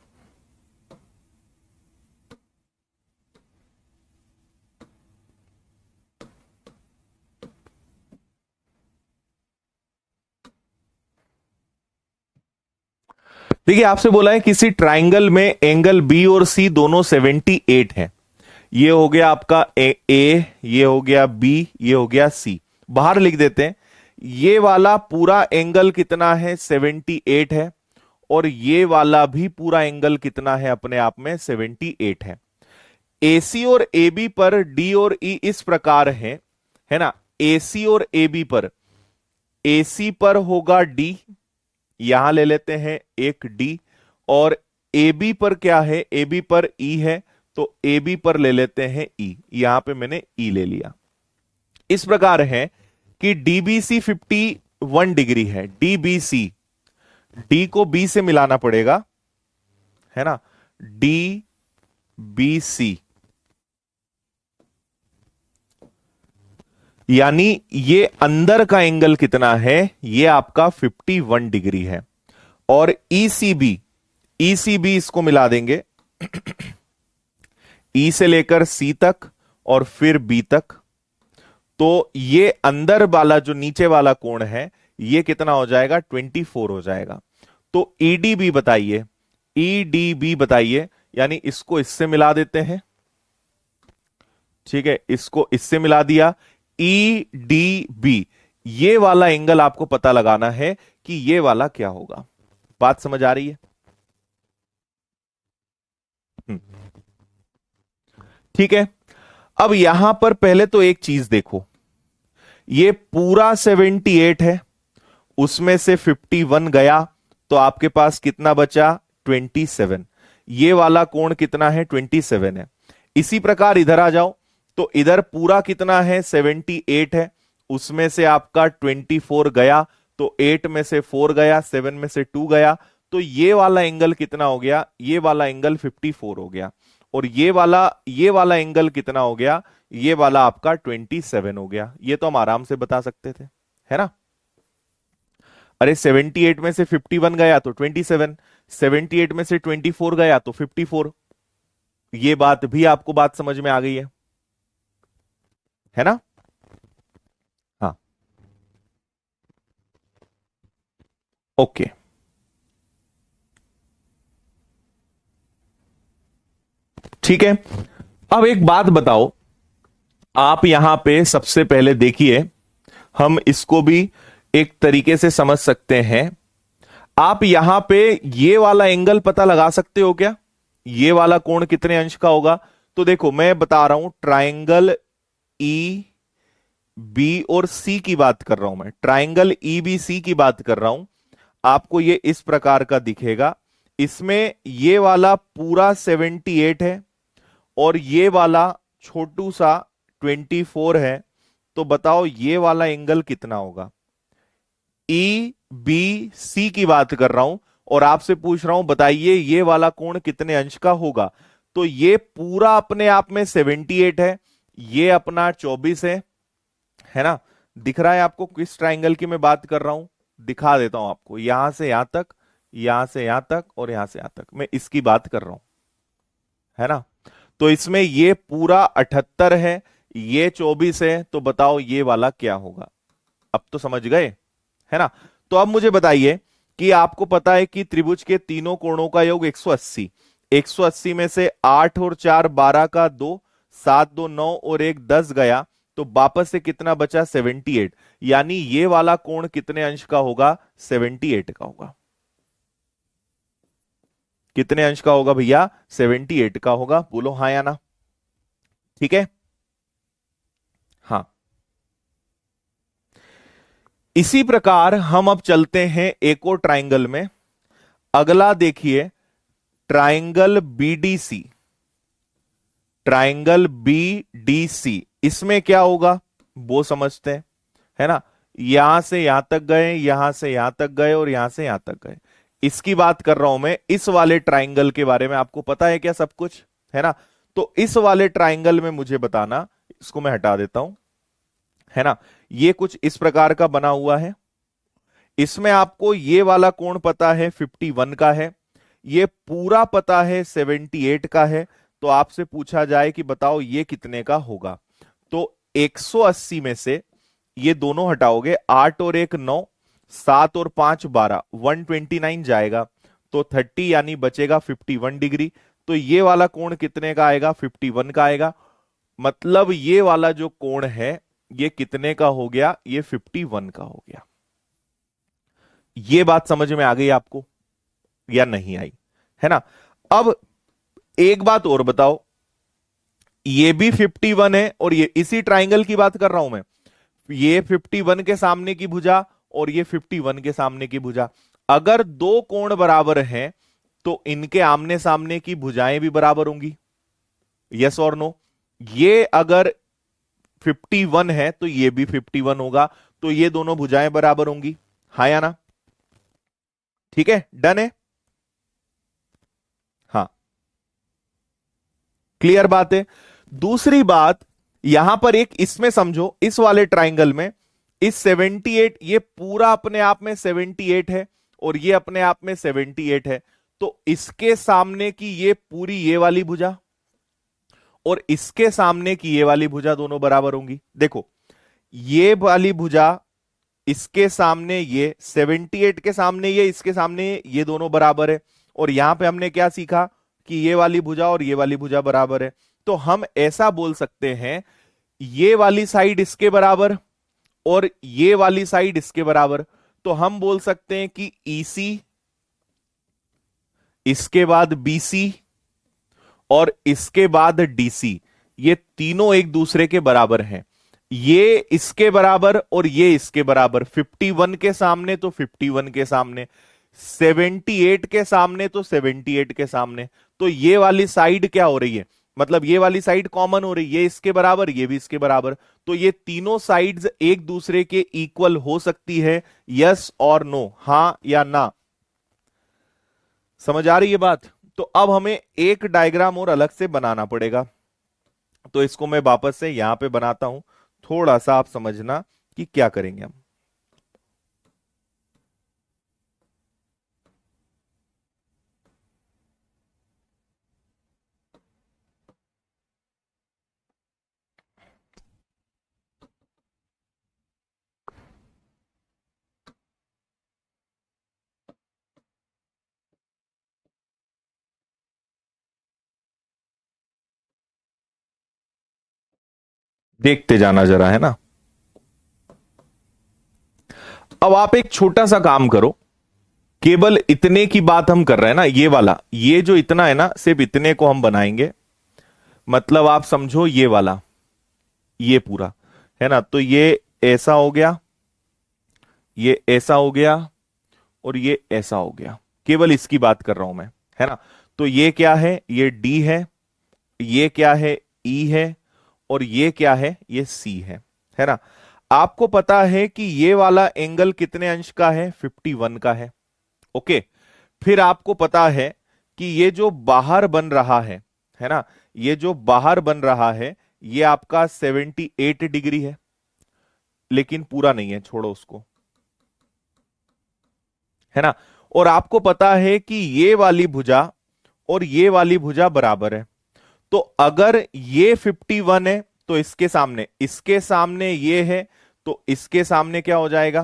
देखिए आपसे बोला है किसी ट्राइंगल में एंगल बी और सी दोनों 78 है। ये हो गया आपका ए, ये हो गया बी, ये हो गया सी। बाहर लिख देते हैं, ये वाला पूरा एंगल कितना है, 78 है, और ये वाला भी पूरा एंगल कितना है, अपने आप में 78 है। एसी और ए बी पर डी और ई इस प्रकार है ना। एसी और ए बी पर, एसी पर होगा डी, यहां ले लेते हैं एक डी, और ए बी पर क्या है, ए बी पर ई है, तो ए बी पर ले लेते हैं ई, यहां पे मैंने ई ले लिया। इस प्रकार है कि डीबीसी 51 डिग्री है। डीबीसी, डी को बी से मिलाना पड़ेगा, है ना। डी बी सी, यानी ये अंदर का एंगल कितना है, ये आपका 51 डिग्री है। और ईसीबी, ईसीबी इसको मिला देंगे ई से लेकर सी तक और फिर बी तक, तो ये अंदर वाला जो नीचे वाला कोण है ये कितना हो जाएगा, 24 हो जाएगा। तो ईडीबी बताइए, ईडीबी बताइए, यानी इसको इससे मिला देते हैं, ठीक है, इसको इससे मिला दिया। ई डी बी, ये वाला एंगल आपको पता लगाना है कि ये वाला क्या होगा। बात समझ आ रही है? ठीक है। अब यहां पर पहले तो एक चीज देखो, ये पूरा 78 है, उसमें से 51 गया, तो आपके पास कितना बचा, 27। ये वाला कोण कितना है, 27 है। इसी प्रकार इधर आ जाओ, तो इधर पूरा कितना है 78 है, उसमें से आपका 24 गया, तो 8 में से 4 गया, 7 में से 2 गया, तो ये वाला एंगल कितना हो गया, ये वाला एंगल 54 हो गया। और ये वाला एंगल कितना हो गया, ये वाला आपका 27 हो गया। ये तो हम आराम से बता सकते थे, है ना। अरे 78 में से 51 गया तो 27, 78 में से 24 गया तो 54। ये बात भी आपको बात समझ में आ गई है ना। हाँ, ओके। ठीक है, अब एक बात बताओ, आप यहां पे सबसे पहले देखिए, हम इसको भी एक तरीके से समझ सकते हैं। आप यहां पे ये वाला एंगल पता लगा सकते हो क्या, ये वाला कोण कितने अंश का होगा। तो देखो मैं बता रहा हूं, ट्राइंगल ई बी और सी की बात कर रहा हूं, मैं ट्राइंगल ई बी सी की बात कर रहा हूं। आपको ये इस प्रकार का दिखेगा, इसमें ये वाला पूरा 78 है और ये वाला छोटू सा 24 है। तो बताओ ये वाला एंगल कितना होगा। ई बी सी की बात कर रहा हूं और आपसे पूछ रहा हूं बताइए ये वाला कोण कितने अंश का होगा। तो ये पूरा अपने आप में 78 है, ये अपना 24 है ना। दिख रहा है आपको किस ट्राइंगल की मैं बात कर रहा हूं, दिखा देता हूं आपको। यहां से यहां तक, यहां से यहां तक और यहां से यहां तक, मैं इसकी बात कर रहा हूं, है ना। तो इसमें ये पूरा 78 है, ये 24 है, तो बताओ ये वाला क्या होगा। अब तो समझ गए, है ना। तो अब मुझे बताइए कि आपको पता है कि त्रिभुज के तीनों कोणों का योग 180, 180 में से 8 और 4 12 का 2, 7 2 9 और 1 10 गया, तो वापस से कितना बचा 78। यानी ये वाला कोण कितने अंश का होगा, 78 का होगा। कितने अंश का होगा भैया, 78 का होगा। बोलो हाँ या ना। ठीक है, हाँ। इसी प्रकार हम अब चलते हैं एक और ट्राइंगल में। अगला देखिए, ट्राइंगल बीडीसी, ट्राइंगल बीडीसी, इसमें क्या होगा वो समझते हैं, है ना। यहां से यहां तक गए, यहां से यहां तक गए और यहां से यहां तक गए, इसकी बात कर रहा हूं मैं। इस वाले ट्राइंगल के बारे में आपको पता है क्या सब कुछ, है ना। तो इस वाले ट्राइंगल में मुझे बताना, इसको मैं हटा देता हूं, है ना। ये कुछ इस प्रकार का बना हुआ है, इसमें आपको ये वाला कोण पता है 51 का है, ये पूरा पता है 78 का है। तो आपसे पूछा जाए कि बताओ ये कितने का होगा, तो 180 में से ये दोनों हटाओगे, 8 और 1 9, 7 और 5 12, 129 जाएगा, तो 30 यानी बचेगा 51 डिग्री। तो ये वाला कोण कितने का आएगा, 51 का आएगा। मतलब ये वाला जो कोण है ये कितने का हो गया, ये 51 का हो गया। ये बात समझ में आ गई आपको या नहीं आई, है ना। अब एक बात और बताओ, ये भी 51 है और ये इसी ट्राइंगल की बात कर रहा हूं मैं, ये 51 के सामने की भुजा और ये 51 के सामने की भुजा। अगर दो कोण बराबर हैं तो इनके आमने सामने की भुजाएं भी बराबर होंगी, यस और नो। ये अगर 51 है तो ये भी 51 होगा, तो ये दोनों भुजाएं बराबर होंगी, हाँ या ना। ठीक है, डन है, हाँ, क्लियर बात है। दूसरी बात यहां पर एक इसमें समझो, इस वाले ट्राइंगल में इस 78, ये पूरा अपने आप में 78 है और ये अपने आप में 78 है, तो इसके सामने की ये पूरी ये वाली भुजा और इसके सामने की ये वाली भुजा दोनों बराबर होंगी। देखो ये वाली भुजा इसके सामने, ये 78 के सामने ये, इसके सामने ये दोनों बराबर है। और यहां पे हमने क्या सीखा कि ये वाली भुजा और ये वाली भुजा बराबर है, तो हम ऐसा बोल सकते हैं ये वाली साइड इसके बराबर और ये वाली साइड इसके बराबर। तो हम बोल सकते हैं कि EC, इसके बाद BC और इसके बाद DC, ये तीनों एक दूसरे के बराबर हैं। ये इसके बराबर और ये इसके बराबर, 51 के सामने तो 51 के सामने, 78 के सामने तो 78 के सामने। तो ये वाली साइड क्या हो रही है, मतलब ये वाली साइड कॉमन हो रही, ये इसके बराबर, ये भी इसके बराबर, तो ये तीनों साइड्स एक दूसरे के इक्वल हो सकती है, यस और नो, हां या ना। समझ आ रही है बात? तो अब हमें एक डायग्राम और अलग से बनाना पड़ेगा, तो इसको मैं वापस से यहां पे बनाता हूं, थोड़ा सा आप समझना कि क्या करेंगे हम। देखते जाना जरा, है ना। अब आप एक छोटा सा काम करो, केवल इतने की बात हम कर रहे हैं ना, ये वाला, ये जो इतना है ना, सिर्फ इतने को हम बनाएंगे। मतलब आप समझो ये वाला, ये पूरा, है ना, तो ये ऐसा हो गया, ये ऐसा हो गया, और ये ऐसा हो गया, केवल इसकी बात कर रहा हूं मैं, है ना। तो ये क्या है, ये डी है, ये क्या है, ई है, और ये क्या है, ये सी है ना। आपको पता है कि ये वाला एंगल कितने अंश का है, 51 का है। ओके, फिर आपको पता है कि ये जो बाहर बन रहा है ना, ये जो बाहर बन रहा है, ये आपका 78 डिग्री है, लेकिन पूरा नहीं है, छोड़ो उसको, है ना। और आपको पता है कि ये वाली भुजा और ये वाली भुजा बराबर है, तो अगर ये 51 है तो इसके सामने ये है, तो इसके सामने क्या हो जाएगा,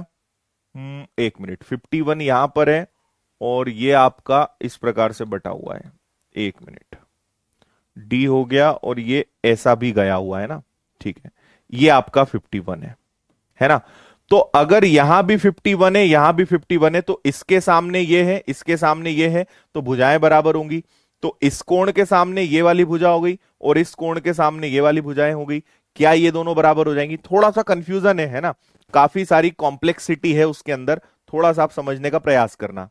एक मिनट, 51 यहां पर है और ये आपका इस प्रकार से बटा हुआ है, एक मिनट, डी हो गया और ये ऐसा भी गया हुआ है ना, ठीक है, ये आपका 51 है ना। तो अगर यहां भी 51 है, यहां भी 51 है, तो इसके सामने ये है, इसके सामने ये है, तो भुजाएं बराबर होंगी। तो इस कोण के सामने ये वाली भुजा हो गई और इस कोण के सामने ये वाली भुजाएं हो गई, क्या ये दोनों बराबर हो जाएंगी? थोड़ा सा कंफ्यूजन है ना, काफी सारी कॉम्प्लेक्सिटी है उसके अंदर, थोड़ा सा आप समझने का प्रयास करना।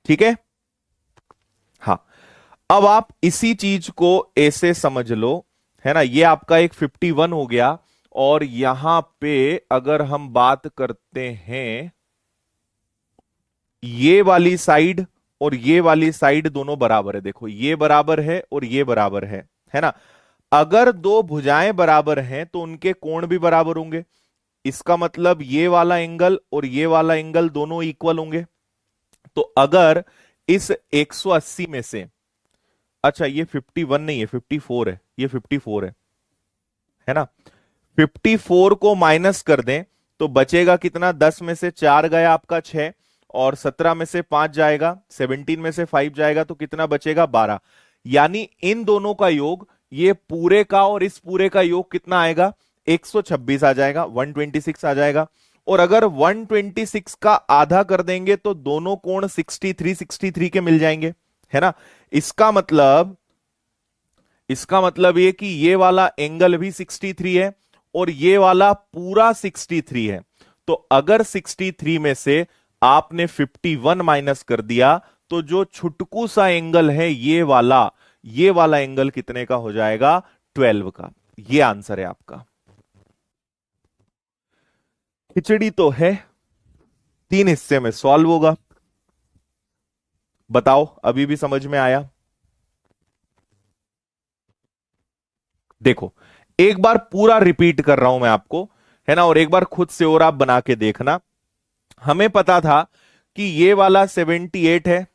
ठीक है, हाँ। अब आप इसी चीज को ऐसे समझ लो, है ना, ये आपका एक 51 हो गया, और यहां पे अगर हम बात करते हैं, ये वाली साइड और ये वाली साइड दोनों बराबर है, देखो ये बराबर है और ये बराबर है ना। अगर दो भुजाएं बराबर हैं तो उनके कोण भी बराबर होंगे, इसका मतलब ये वाला एंगल और ये वाला एंगल दोनों इक्वल होंगे। तो अगर इस 180 में से, अच्छा ये 51 नहीं है, 54 है, ये 54 है ना, 54 को माइनस कर दें तो बचेगा कितना, 10 में से 4 गया आपका 6, और 17 में से 5 जाएगा, 17 में से 5 जाएगा, तो कितना बचेगा, 12। यानी इन दोनों का योग, ये पूरे का और इस पूरे का योग कितना आएगा, 126 आ जाएगा, 126 आ जाएगा। और अगर 126 का आधा कर देंगे तो दोनों कोण 63 के मिल जाएंगे, है ना। इसका मतलब, इसका मतलब ये कि ये वाला एंगल भी 63 है और ये वाला पूरा 63 है। तो अगर 63 में से आपने 51 माइनस कर दिया, तो जो छुटकू सा एंगल है ये वाला एंगल कितने का हो जाएगा, 12 का। ये आंसर है आपका। खिचड़ी तो है, 3 हिस्से में सॉल्व होगा। बताओ अभी भी समझ में आया? देखो एक बार पूरा रिपीट कर रहा हूं मैं आपको, है ना, और एक बार खुद से और आप बना के देखना। हमें पता था कि ये वाला 78 है,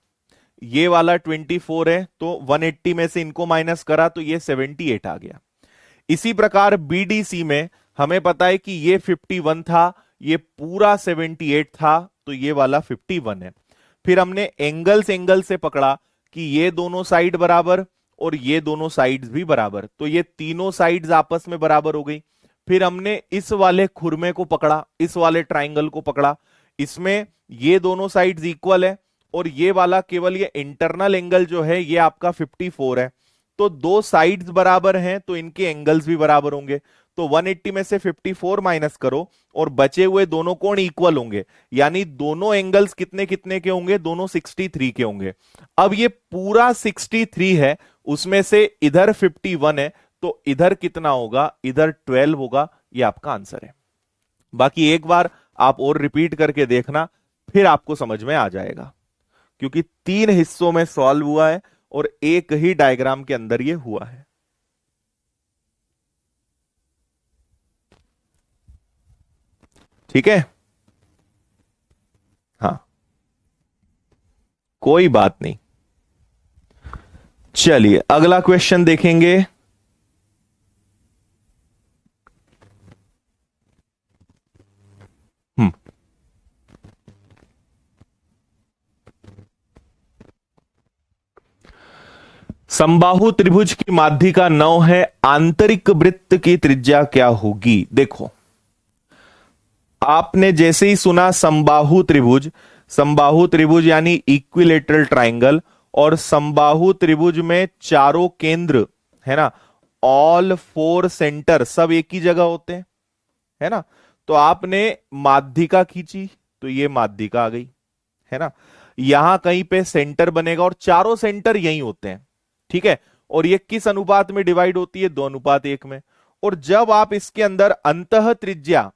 ये वाला 24 है, तो 180 में से इनको माइनस करा तो ये 78 आ गया। इसी प्रकार बीडीसी में हमें पता है कि ये 51 था, ये पूरा 78 था, तो ये वाला 51 है। फिर हमने एंगल से पकड़ा कि ये दोनों साइड बराबर और ये दोनों साइड्स भी बराबर, तो ये तीनों साइड्स आपस में बराबर हो गई। फिर हमने इस वाले खुरमे को पकड़ा, इस वाले ट्राइंगल को पकड़ा, इसमें ये दोनों साइड्स इक्वल है और ये वाला केवल ये इंटरनल एंगल जो है ये आपका 54 है। तो दो साइड्स बराबर हैं तो इनके एंगल्स भी बराबर होंगे। तो 180 में से 54 माइनस करो और बचे हुए दोनों कोण इक्वल होंगे, यानी दोनों एंगल्स कितने कितने के होंगे, दोनों 63 के होंगे। अब ये पूरा 63 है, उसमें से इधर 51 है, तो इधर कितना होगा, इधर 12 होगा। ये आपका आंसर है। बाकी एक बार आप और रिपीट करके देखना, फिर आपको समझ में आ जाएगा, क्योंकि 3 हिस्सों में सॉल्व हुआ है और एक ही डायग्राम के अंदर ये हुआ है। ठीक है, हाँ, कोई बात नहीं। चलिए अगला क्वेश्चन देखेंगे। हम्म समबाहु त्रिभुज की माध्यिका 9 है, आंतरिक वृत्त की त्रिज्या क्या होगी। देखो, आपने जैसे ही सुना समबाहु त्रिभुज, समबाहु त्रिभुज यानी इक्विलेटरल ट्राइंगल, और समबाहु त्रिभुज में चारों केंद्र है ना, ऑल 4 सेंटर सब एक ही जगह होते हैं, है ना। तो आपने माध्यिका खींची तो ये माध्यिका आ गई, है ना। यहां कहीं पे सेंटर बनेगा और चारों सेंटर यही होते हैं, ठीक है। और ये किस अनुपात में डिवाइड होती है, 2:1 में। और जब आप इसके अंदर अंतः त्रिज्या,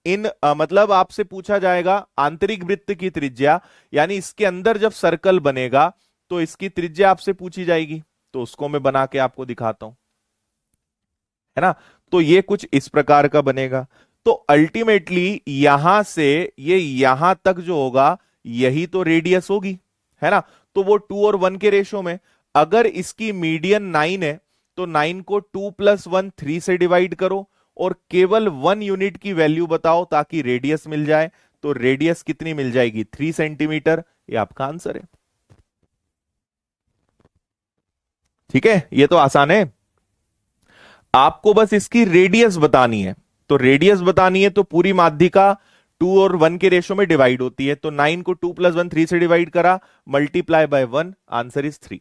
मतलब आपसे पूछा जाएगा आंतरिक वृत्त की त्रिज्या, यानी इसके अंदर जब सर्कल बनेगा तो इसकी त्रिज्या आपसे पूछी जाएगी, तो उसको मैं बना के आपको दिखाता हूं, है ना। तो ये कुछ इस प्रकार का बनेगा। तो अल्टीमेटली यहां से ये यहां तक जो होगा यही तो रेडियस होगी, है ना। तो वो 2 और 1 के रेशो में, अगर इसकी मीडियन 9 है तो 9 को 2 + 1 3 से डिवाइड करो और केवल 1 यूनिट की वैल्यू बताओ ताकि रेडियस मिल जाए। तो रेडियस कितनी मिल जाएगी, 3 सेंटीमीटर। ये आपका आंसर है। ठीक है, ये तो आसान है। आपको बस इसकी रेडियस बतानी है। तो रेडियस बतानी है तो पूरी माध्यिका 2 और 1 के रेशो में डिवाइड होती है। तो 9 को 2 + 1 3 से डिवाइड करा, multiply by 1, answer is 3।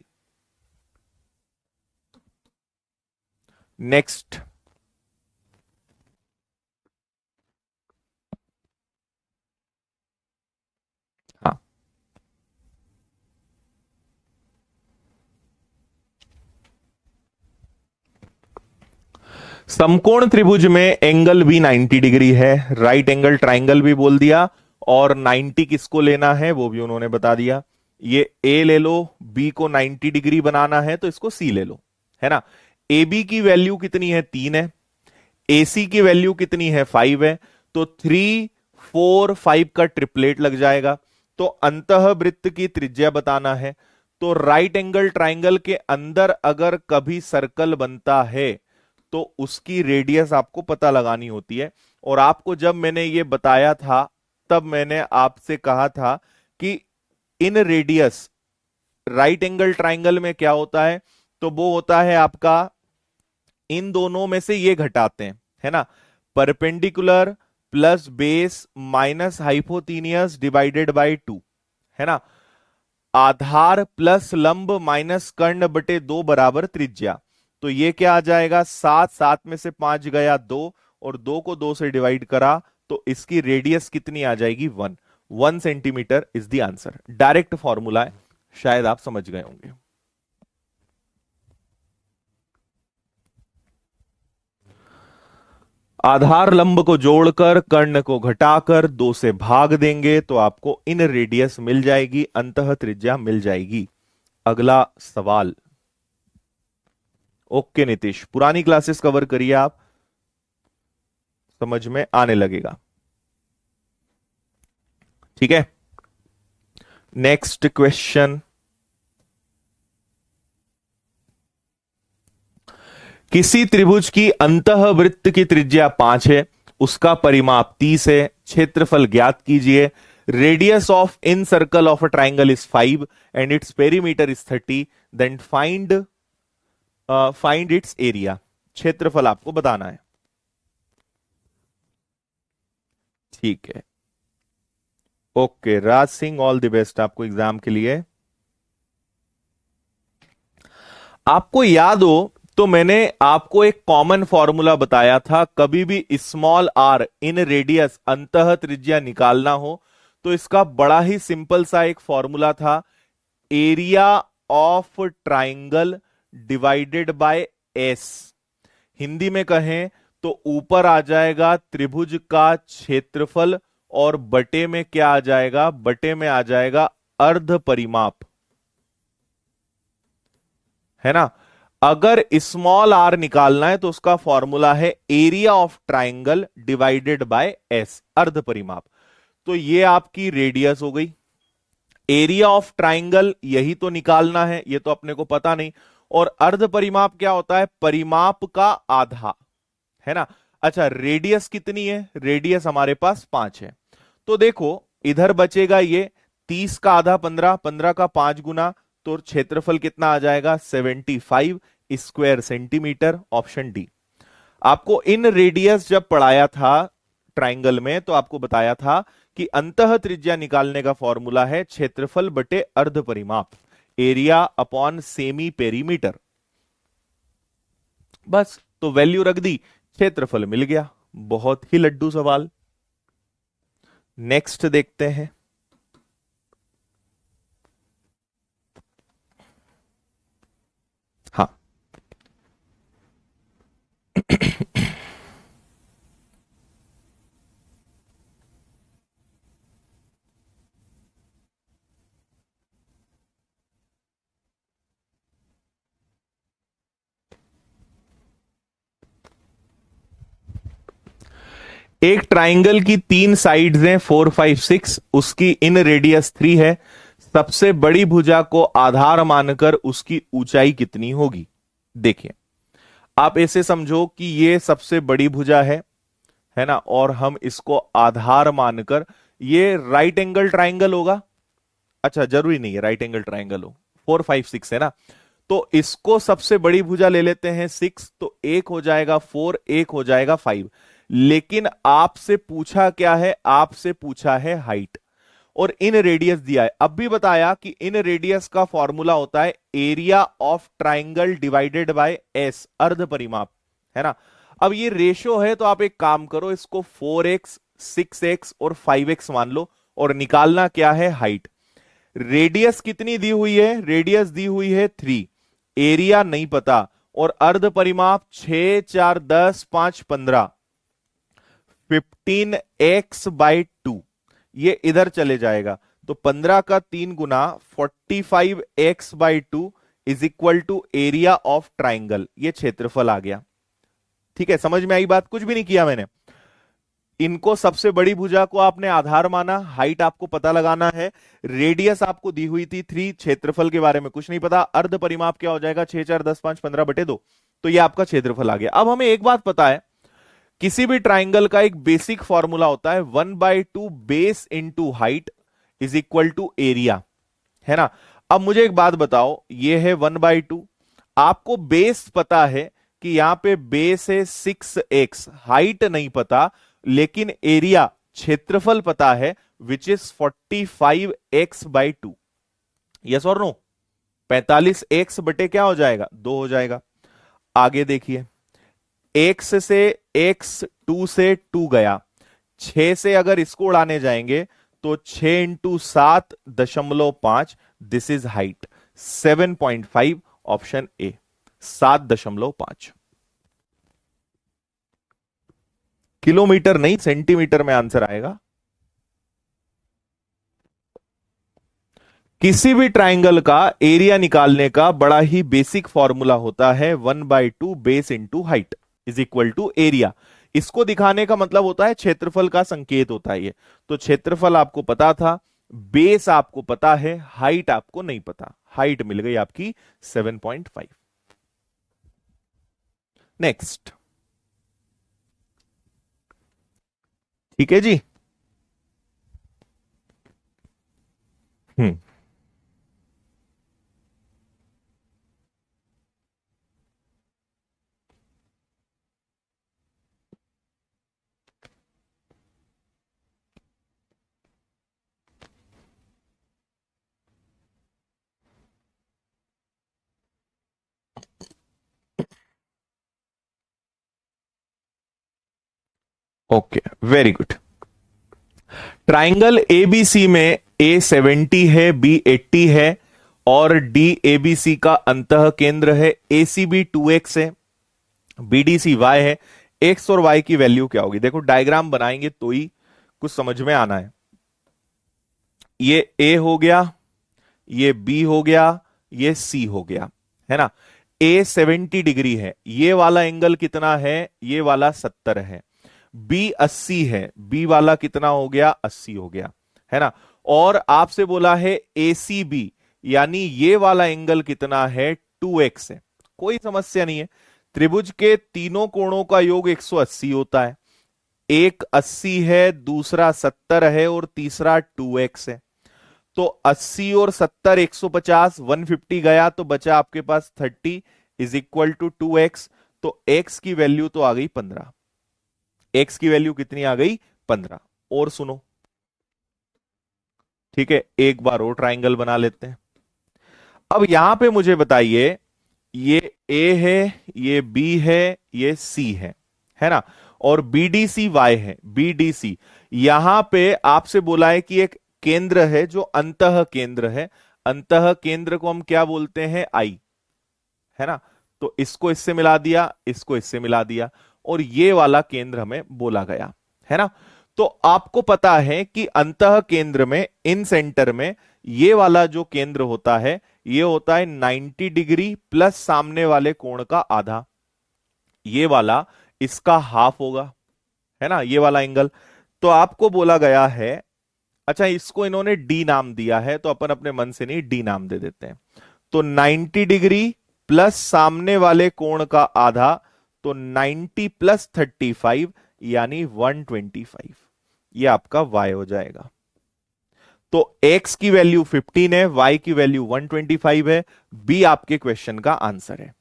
Next, हाँ, समकोण त्रिभुज में एंगल भी 90 डिग्री है, राइट एंगल ट्राइंगल भी बोल दिया, और 90 किसको लेना है वो भी उन्होंने बता दिया। ये ए ले लो, बी को 90 डिग्री बनाना है तो इसको सी ले लो, है ना। ए बी की वैल्यू कितनी है, 3 है। एसी की वैल्यू कितनी है, 5 है। तो 3 4 5 का ट्रिपलेट लग जाएगा। तो अंतः वृत्त की त्रिज्या बताना है। तो राइट एंगल ट्राइंगल के अंदर अगर कभी सर्कल बनता है तो उसकी रेडियस आपको पता लगानी होती है। और आपको जब मैंने ये बताया था तब मैंने आपसे कहा था कि इन रेडियस राइट एंगल ट्राइंगल में क्या होता है, तो वो होता है आपका, इन दोनों में से ये घटाते हैं, है ना। Perpendicular plus base minus hypotenuse divided by 2, है ना। आधार प्लस लंब माइनस कर्ण बटे 2 बराबर त्रिज्या। तो ये क्या आ जाएगा, 7, 7 में से 5 गया 2, और 2 को 2 से डिवाइड करा तो इसकी रेडियस कितनी आ जाएगी, 1 centimetre is the answer. Direct formula है, शायद आप समझ गए होंगे। आधार लंब को जोड़कर कर्ण को घटाकर 2 से भाग देंगे तो आपको इन रेडियस मिल जाएगी, अंतः त्रिज्या मिल जाएगी। अगला सवाल। ओके नीतीश, पुरानी क्लासेस कवर करिए आप, समझ में आने लगेगा। ठीक है, नेक्स्ट क्वेश्चन। किसी त्रिभुज की अंतःवृत्त की त्रिज्या 5 है, उसका परिमाप 30 है, क्षेत्रफल ज्ञात कीजिए। Radius of in circle of a triangle is 5 and its perimeter is 30, then find its area. क्षेत्रफल आपको बताना है। ठीक है, okay Raj Singh, all the best आपको एग्जाम के लिए। आपको याद हो तो मैंने आपको एक कॉमन फॉर्मूला बताया था, कभी भी स्मॉल आर इन रेडियस अंतः त्रिज्या निकालना हो तो इसका बड़ा ही सिंपल सा एक फॉर्मूला था, area of triangle divided by S. Hindi में कहें तो ऊपर आ जाएगा त्रिभुज का क्षेत्रफल और बटे में क्या आ जाएगा, बटे में आ जाएगा अर्ध परिमाप, है ना। अगर स्मॉल आर निकालना है तो उसका फॉर्मूला है area of triangle divided by S, अर्ध परिमाप। तो ये आपकी रेडियस हो गई। एरिया ऑफ ट्राइंगल यही तो निकालना है, ये तो अपने को पता नहीं। और अर्ध परिमाप क्या होता है, परिमाप का आधा, है ना। अच्छा, रेडियस कितनी है, रेडियस हमारे पास 5 है। तो देखो इधर बचेगा ये 30 का आधा 15, 15 का 5 गुना, तो क्षेत्रफल कितना आ जाएगा 75 स्क्वायर सेंटीमीटर, ऑप्शन डी। आपको इन रेडियस जब पढ़ाया था ट्राइंगल में तो आपको बताया था कि अंतः त्रिज्या निकालने का फॉर्मूला है क्षेत्रफल बटे अर्ध परिमाप, एरिया अपॉन सेमी पेरीमीटर। बस तो वैल्यू रख दी, क्षेत्रफल मिल गया। बहुत ही लड्डू सवाल। नेक्स्ट देखते हैं। हाँ, एक ट्राइंगल की 3 साइड्स हैं 4 5 6, उसकी इन रेडियस 3 है। सबसे बड़ी भुजा को आधार मानकर उसकी ऊंचाई कितनी होगी। देखिए आप ऐसे समझो कि ये सबसे बड़ी भुजा है ना, और हम इसको आधार मानकर, ये राइट एंगल ट्राइंगल होगा। अच्छा, जरूरी नहीं है राइट एंगल ट्राइंगल हो, 4 5 6 है ना। तो इसको सबसे बड़ी भुजा ले लेते हैं 6, तो एक हो जाएगा 4, एक हो जाएगा 5। लेकिन आपसे पूछा क्या है, आपसे पूछा है हाइट और इन रेडियस दिया है। अब भी बताया कि इन रेडियस का फॉर्मूला होता है area of triangle divided by S, अर्ध परिमाप, है ना। अब ये रेशो है तो आप एक काम करो, इसको 4x 6x और 5x मान लो और निकालना क्या है, हाइट। रेडियस कितनी दी हुई है, रेडियस दी हुई है 3, एरिया नहीं पता, और अर्ध परिमाप 6 4 10 5 15, 15x/2, ये इधर चले जाएगा। तो 15 का 3 गुना 45x/2 is equal to area of triangle, ये क्षेत्रफल आ गया। ठीक है, समझ में आई बात, कुछ भी नहीं किया मैंने। इनको सबसे बड़ी भुजा को आपने आधार माना, हाइट आपको पता लगाना है, रेडियस आपको दी हुई थी 3, क्षेत्रफल के बारे में कुछ नहीं पता। अर्ध परिमाप क्या हो जाएगा 6 4 10 5 15/2, तो ये आपका क्षेत्रफल आ गया। अब हमें एक बात पता है, किसी भी ट्राइंगल का एक बेसिक फॉर्मूला होता है 1/2 base into height is equal to area, है ना। अब मुझे एक बात बताओ, ये है 1/2, आपको बेस पता है कि यहां पे बेस है 6x, हाइट नहीं पता, लेकिन एरिया क्षेत्रफल पता है विच इज 45x/2। यस और नो, 45x बटे क्या हो जाएगा, 2 हो जाएगा। आगे देखिए, x से x 2 से 2 गया, 6 से अगर इसको उड़ाने जाएंगे तो 6 into 7.5, this is height 7.5, option A 7.5। Kilometre नहीं सेंटीमीटर में आंसर आएगा। किसी भी ट्राइंगल का एरिया निकालने का बड़ा ही बेसिक फॉर्मूला होता है 1/2 base into height is equal to area. इसको दिखाने का मतलब होता है क्षेत्रफल का संकेत होता है ये। तो क्षेत्रफल आपको पता था, बेस आपको पता है, हाइट आपको नहीं पता। हाइट मिल गई आपकी 7.5। नेक्स्ट, ठीक है जी। Hmm okay, very good. Triangle ABC में ए 70 है, बी 80 है और डी एबीसी का अंतः केंद्र है, एसीबी 2x है, बीडीसी y है। x और y की वैल्यू क्या होगी? देखो डायग्राम बनाएंगे तो ही कुछ समझ में आना है। ये a हो गया, ये b हो गया, ये c हो गया, है ना। a 70 डिग्री है, ये वाला एंगल कितना है? ये वाला 70 है। b 80 है, b वाला कितना हो गया? 80 हो गया, है ना। और आपसे बोला है ACB, यानी ये वाला एंगल कितना है? 2x है। कोई समस्या नहीं है, त्रिभुज के तीनों कोणों का योग 180 होता है। एक 80 है, दूसरा 70 है और तीसरा 2x है। तो 80 और 70 150, 150 गया तो बचा आपके पास 30 इज इक्वल टू 2x। तो x की वैल्यू तो आ गई 15। x की वैल्यू कितनी आ गई? 15। और सुनो, ठीक है, एक बार और ट्राइंगल बना लेते हैं। अब यहां पे मुझे बताइए, ये A है, ये B है, ये C है ना, और BDC Y है। BDC यहां पे आपसे बोला है कि एक केंद्र है जो अंतः केंद्र है। अंतः केंद्र को हम क्या बोलते हैं? I, है ना। तो इसको इससे मिला दिया, इसको इससे मिला दिया, और ये वाला केंद्र हमें बोला गया, है ना। तो आपको पता है कि अंतः केंद्र में, इन सेंटर में, ये वाला जो केंद्र होता है ये होता है 90 डिग्री प्लस सामने वाले कोण का आधा। ये वाला इसका हाफ होगा, है ना, ये वाला एंगल। तो आपको बोला गया है, अच्छा इसको इन्होंने डी नाम दिया है तो अपन अपने मन से नहीं डी नाम दे देते हैं। तो 90 डिग्री प्लस सामने वाले कोण का आधा, तो 90 प्लस 35 यानी 125, ये आपका y हो जाएगा। तो x की वैल्यू 15 है, y की वैल्यू 125 है। b आपके क्वेश्चन का आंसर है,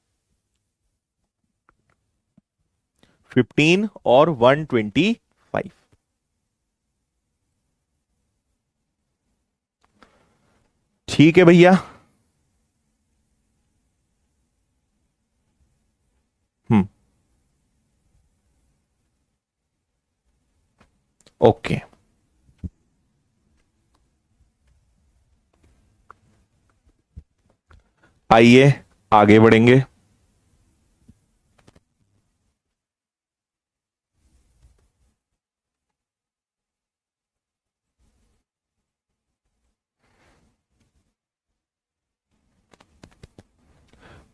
15 और 125। ठीक है भैया। ओके, आइए आगे बढ़ेंगे।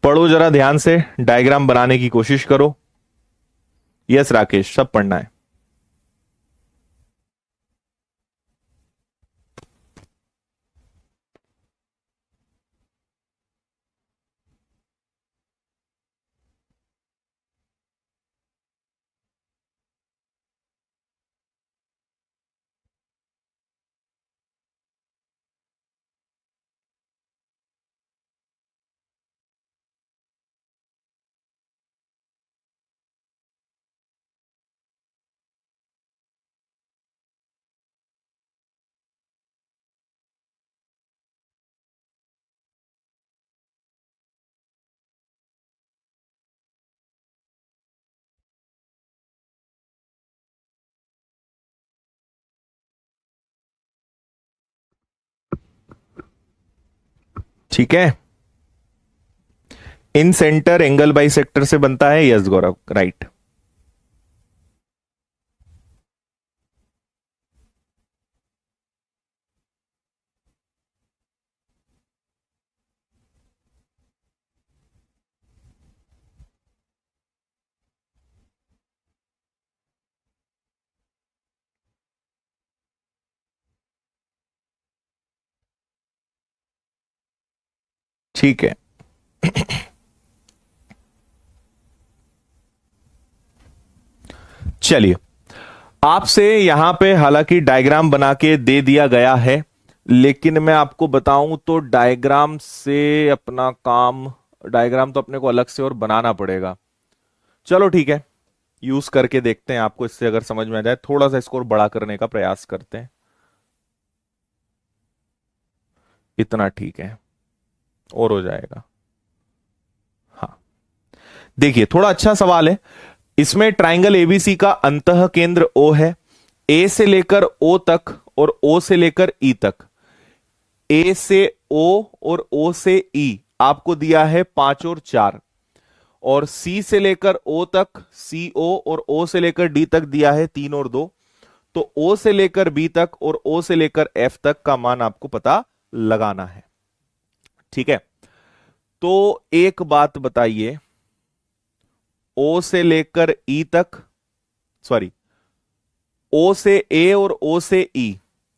पढ़ो जरा ध्यान से, डायग्राम बनाने की कोशिश करो। यस राकेश, सब पढ़ना है। ठीक है, इन सेंटर एंगल बाई सेक्टर से बनता है। यस गौरव, राइट। ठीक है, चलिए, आपसे यहां पे हालांकि डायग्राम बना के दे दिया गया है, लेकिन मैं आपको बताऊं तो डायग्राम से अपना काम, डायग्राम तो अपने को अलग से और बनाना पड़ेगा। चलो ठीक है, यूज करके देखते हैं, आपको इससे अगर समझ में आ जाए, थोड़ा सा इसको और बड़ा करने का प्रयास करते हैं। इतना ठीक है, और हो जाएगा। हाँ, देखिए थोड़ा अच्छा सवाल है। इसमें ट्राइंगल एबीसी का अंतः केंद्र O है, ए से लेकर O तक और O से लेकर E तक, A से O और O से E आपको दिया है 5 और 4, और C से लेकर O तक, CO और O से लेकर D तक दिया है 3 और 2। तो O से लेकर B तक और O से लेकर F तक का मान आपको पता लगाना है। ठीक है, तो एक बात बताइए, O से लेकर E तक, सॉरी O से A और O से E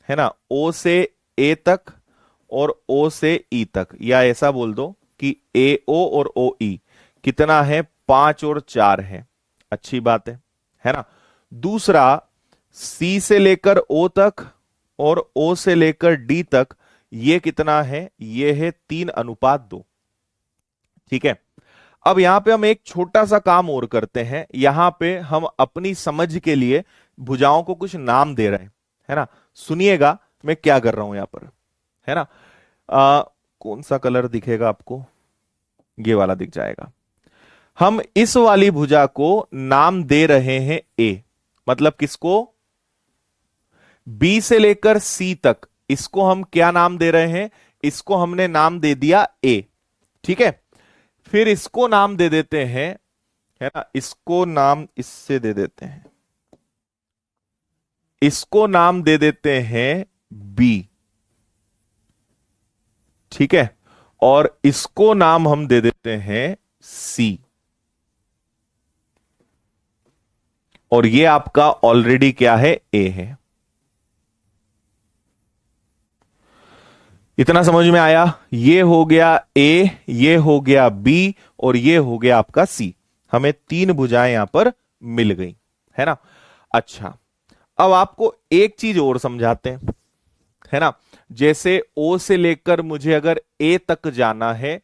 है ना, O से A तक और O से E तक, या ऐसा बोल दो कि AO और OE कितना है, 5 और 4 है। अच्छी बात है ना। दूसरा, C से लेकर O तक और O से लेकर D तक ये कितना है, ये है 3:2। ठीक है, अब यहां पे हम एक छोटा सा काम और करते हैं, यहां पे हम अपनी समझ के लिए भुजाओं को कुछ नाम दे रहे हैं, है ना। सुनिएगा मैं क्या कर रहा हूं यहां पर, है ना। कौन सा कलर दिखेगा आपको, ये वाला दिख जाएगा। हम इस वाली भुजा को नाम दे रहे हैं A, मतलब किसको, B से लेकर C तक, इसको हम क्या नाम दे रहे हैं, इसको हमने नाम दे दिया A। ठीक है, फिर इसको नाम दे देते हैं, है ना, इसको नाम इससे दे देते हैं, इसको नाम दे देते हैं B। ठीक है, और इसको नाम हम दे देते हैं C, और ये आपका ऑलरेडी क्या है, A है। इतना समझ में आया, ये हो गया A, ये हो गया B और ये हो गया आपका C। हमें 3 भुजाएं यहां पर मिल गई, है ना। अच्छा, अब आपको एक चीज और समझाते हैं, है ना। जैसे O से लेकर मुझे अगर A तक जाना है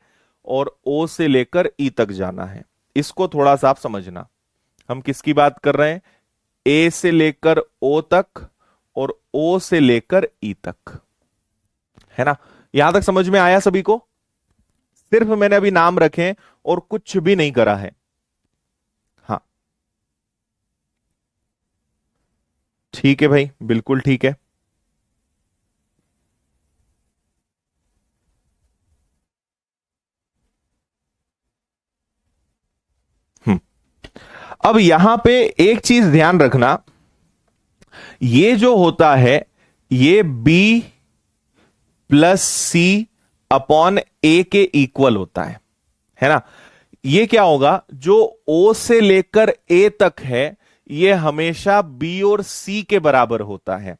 और O से लेकर E तक जाना है, इसको थोड़ा सा आप समझना। हम किसकी बात कर रहे हैं, A से लेकर O तक और O से लेकर E तक, है ना। यहां तक समझ में आया सभी को, सिर्फ मैंने अभी नाम रखे और कुछ भी नहीं करा है। हाँ ठीक है भाई, बिल्कुल ठीक है। अब यहां पे एक चीज ध्यान रखना, ये जो होता है ये B plus C upon A के इक्वल होता है ना। ये क्या होगा, जो O से लेकर A तक है ये हमेशा B और C के बराबर होता है,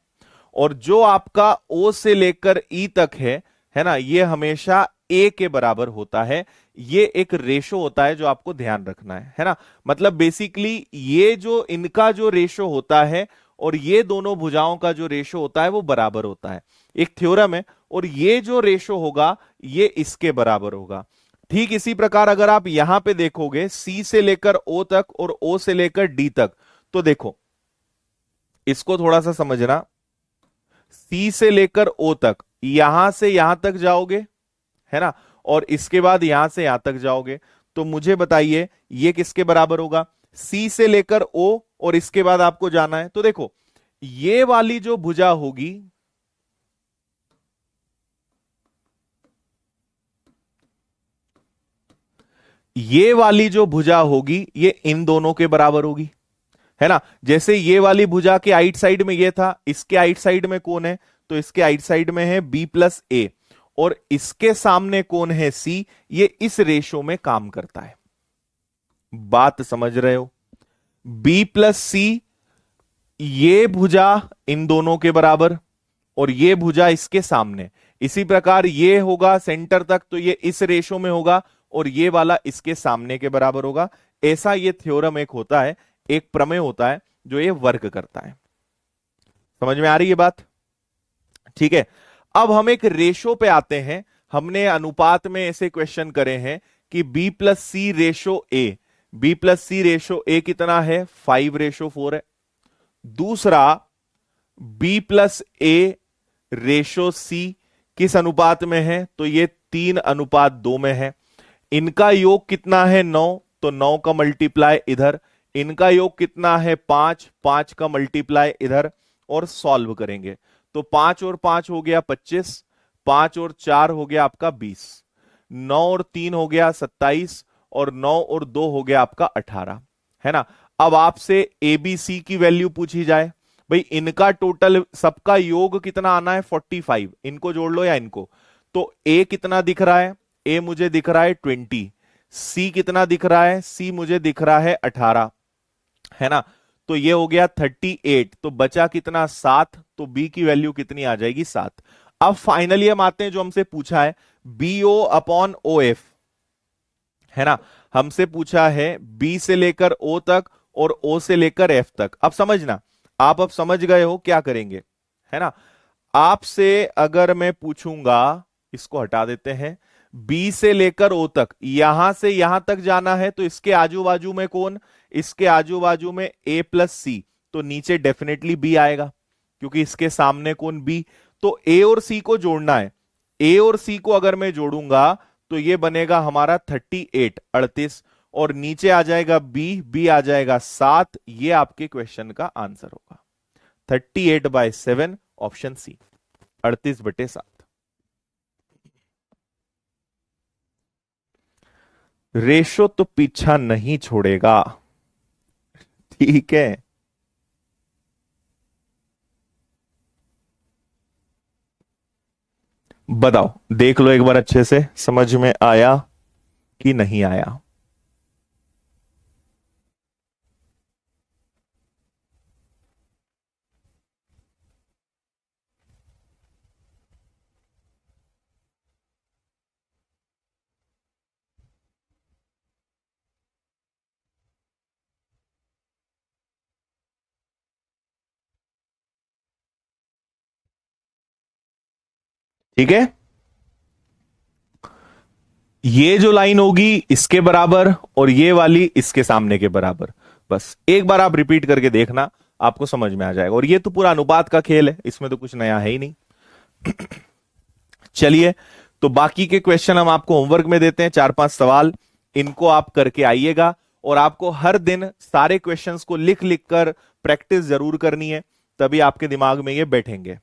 और जो आपका O से लेकर E तक है ना, ये हमेशा A के बराबर होता है। ये एक रेशो होता है जो आपको ध्यान रखना है ना। मतलब बेसिकली ये जो इनका जो रेशो होता है और ये दोनों भुजाओं का जो रेशो होता है वो बराबर होता है, एक थ्योरम है, और ये जो रेशो होगा ये इसके बराबर होगा। ठीक इसी प्रकार अगर आप यहां पे देखोगे C से लेकर O तक और O से लेकर D तक, तो देखो इसको थोड़ा सा समझना। C से लेकर O तक, यहां से यहां तक जाओगे, है ना, और इसके बाद यहां से यहां तक जाओगे, तो मुझे बताइए ये किसके बराबर होगा, C से लेकर O और इसके बाद आपको जाना है। तो देखो ये वाली जो भुजा होगी, ये वाली जो भुजा होगी ये इन दोनों के बराबर होगी, है ना। जैसे ये वाली भुजा के आइट साइड में ये था, इसके आइट साइड में कौन है, तो इसके आइट साइड में है B प्लस A, और इसके सामने कौन है C, ये इस रेशो में काम करता है। बात समझ रहे हो, B प्लस C, ये भुजा इन दोनों के बराबर और ये भुजा इसके सामने। इसी प्रकार ये होगा सेंटर तक, तो ये इस रेशो में होगा और ये वाला इसके सामने के बराबर होगा। ऐसा ये थ्योरम एक होता है, एक प्रमेय होता है जो ये वर्क करता है। समझ में आ रही है बात, ठीक है। अब हम एक रेशो पे आते हैं। हमने अनुपात में ऐसे क्वेश्चन करे हैं कि B plus C ratio A, B plus C ratio A कितना है, 5:4 है। दूसरा B plus A ratio C किस अनुपात में है, तो ये 3:2 में है। इनका योग कितना है, 9, तो 9 का मल्टीप्लाई इधर, इनका योग कितना है 5, 5 का मल्टीप्लाई इधर और सॉल्व करेंगे तो 5 और 5 हो गया 25, 5 और 4 हो गया आपका 20, 9 और 3 हो गया 27 और 9 और 2 हो गया आपका 18, है ना। अब आपसे एबीसी की वैल्यू पूछी जाए, भाई इनका टोटल सबका योग कितना आना है 45, इनको जोड़ लो या इनको। तो ए कितना दिख रहा है, ए मुझे दिख रहा है 20, सी कितना दिख रहा है, सी मुझे दिख रहा है 18, है ना। तो ये हो गया 38, तो बचा कितना 7, तो बी की वैल्यू कितनी आ जाएगी 7। अब फाइनली हम आते हैं जो हमसे पूछा है बीओ अपॉन ओ एफ, है ना। हमसे पूछा है बी से लेकर ओ तक और ओ से लेकर एफ तक। अब समझना, आप अब समझ गए हो क्या करेंगे, है ना। आपसे अगर मैं पूछूंगा, इसको हटा देते हैं, बी से लेकर ओ तक, यहां से यहां तक जाना है तो इसके आजू बाजू में कौन, इसके आजू बाजू में ए प्लस सी, तो नीचे डेफिनेटली बी आएगा क्योंकि इसके सामने कौन बी। तो ए और सी को जोड़ना है, ए और सी को अगर मैं जोड़ूंगा तो ये बनेगा हमारा 38 38 और नीचे आ जाएगा बी, बी आ जाएगा 7। ये आपके क्वेश्चन का आंसर होगा 38/7, ऑप्शन सी, 38/7। रेशो तो पीछा नहीं छोड़ेगा, ठीक है। बताओ, देख लो एक बार अच्छे से, समझ में आया कि नहीं आया। ठीक है, ये जो लाइन होगी इसके बराबर और ये वाली इसके सामने के बराबर, बस एक बार आप रिपीट करके देखना, आपको समझ में आ जाएगा। और ये तो पूरा अनुपात का खेल है, इसमें तो कुछ नया है ही नहीं। चलिए, तो बाकी के क्वेश्चन हम आपको होमवर्क में देते हैं, 4-5 सवाल, इनको आप करके आइएगा। और आपको हर दिन सारे क्वेश्चंस को लिख लिख कर प्रैक्टिस जरूर करनी है, तभी आपके दिमाग में ये बैठेंगे,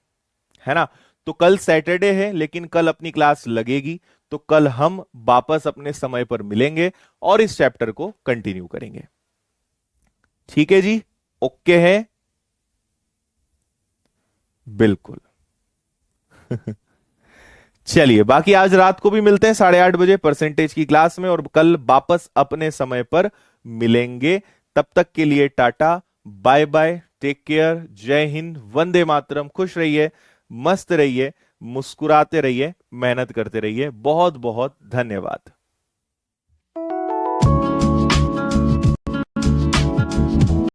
है ना। तो कल सैटरडे है लेकिन कल अपनी क्लास लगेगी, तो कल हम वापस अपने समय पर मिलेंगे और इस चैप्टर को कंटिन्यू करेंगे। ठीक है जी, ओके है, बिल्कुल। चलिए, बाकी आज रात को भी मिलते हैं 8:30 बजे परसेंटेज की क्लास में, और कल वापस अपने समय पर मिलेंगे। तब तक के लिए tata, bye bye, take care, जय हिंद, वंदे मातरम। खुश रहिए, मस्त रहिए, मुस्कुराते रहिए, मेहनत करते रहिए। बहुत बहुत धन्यवाद।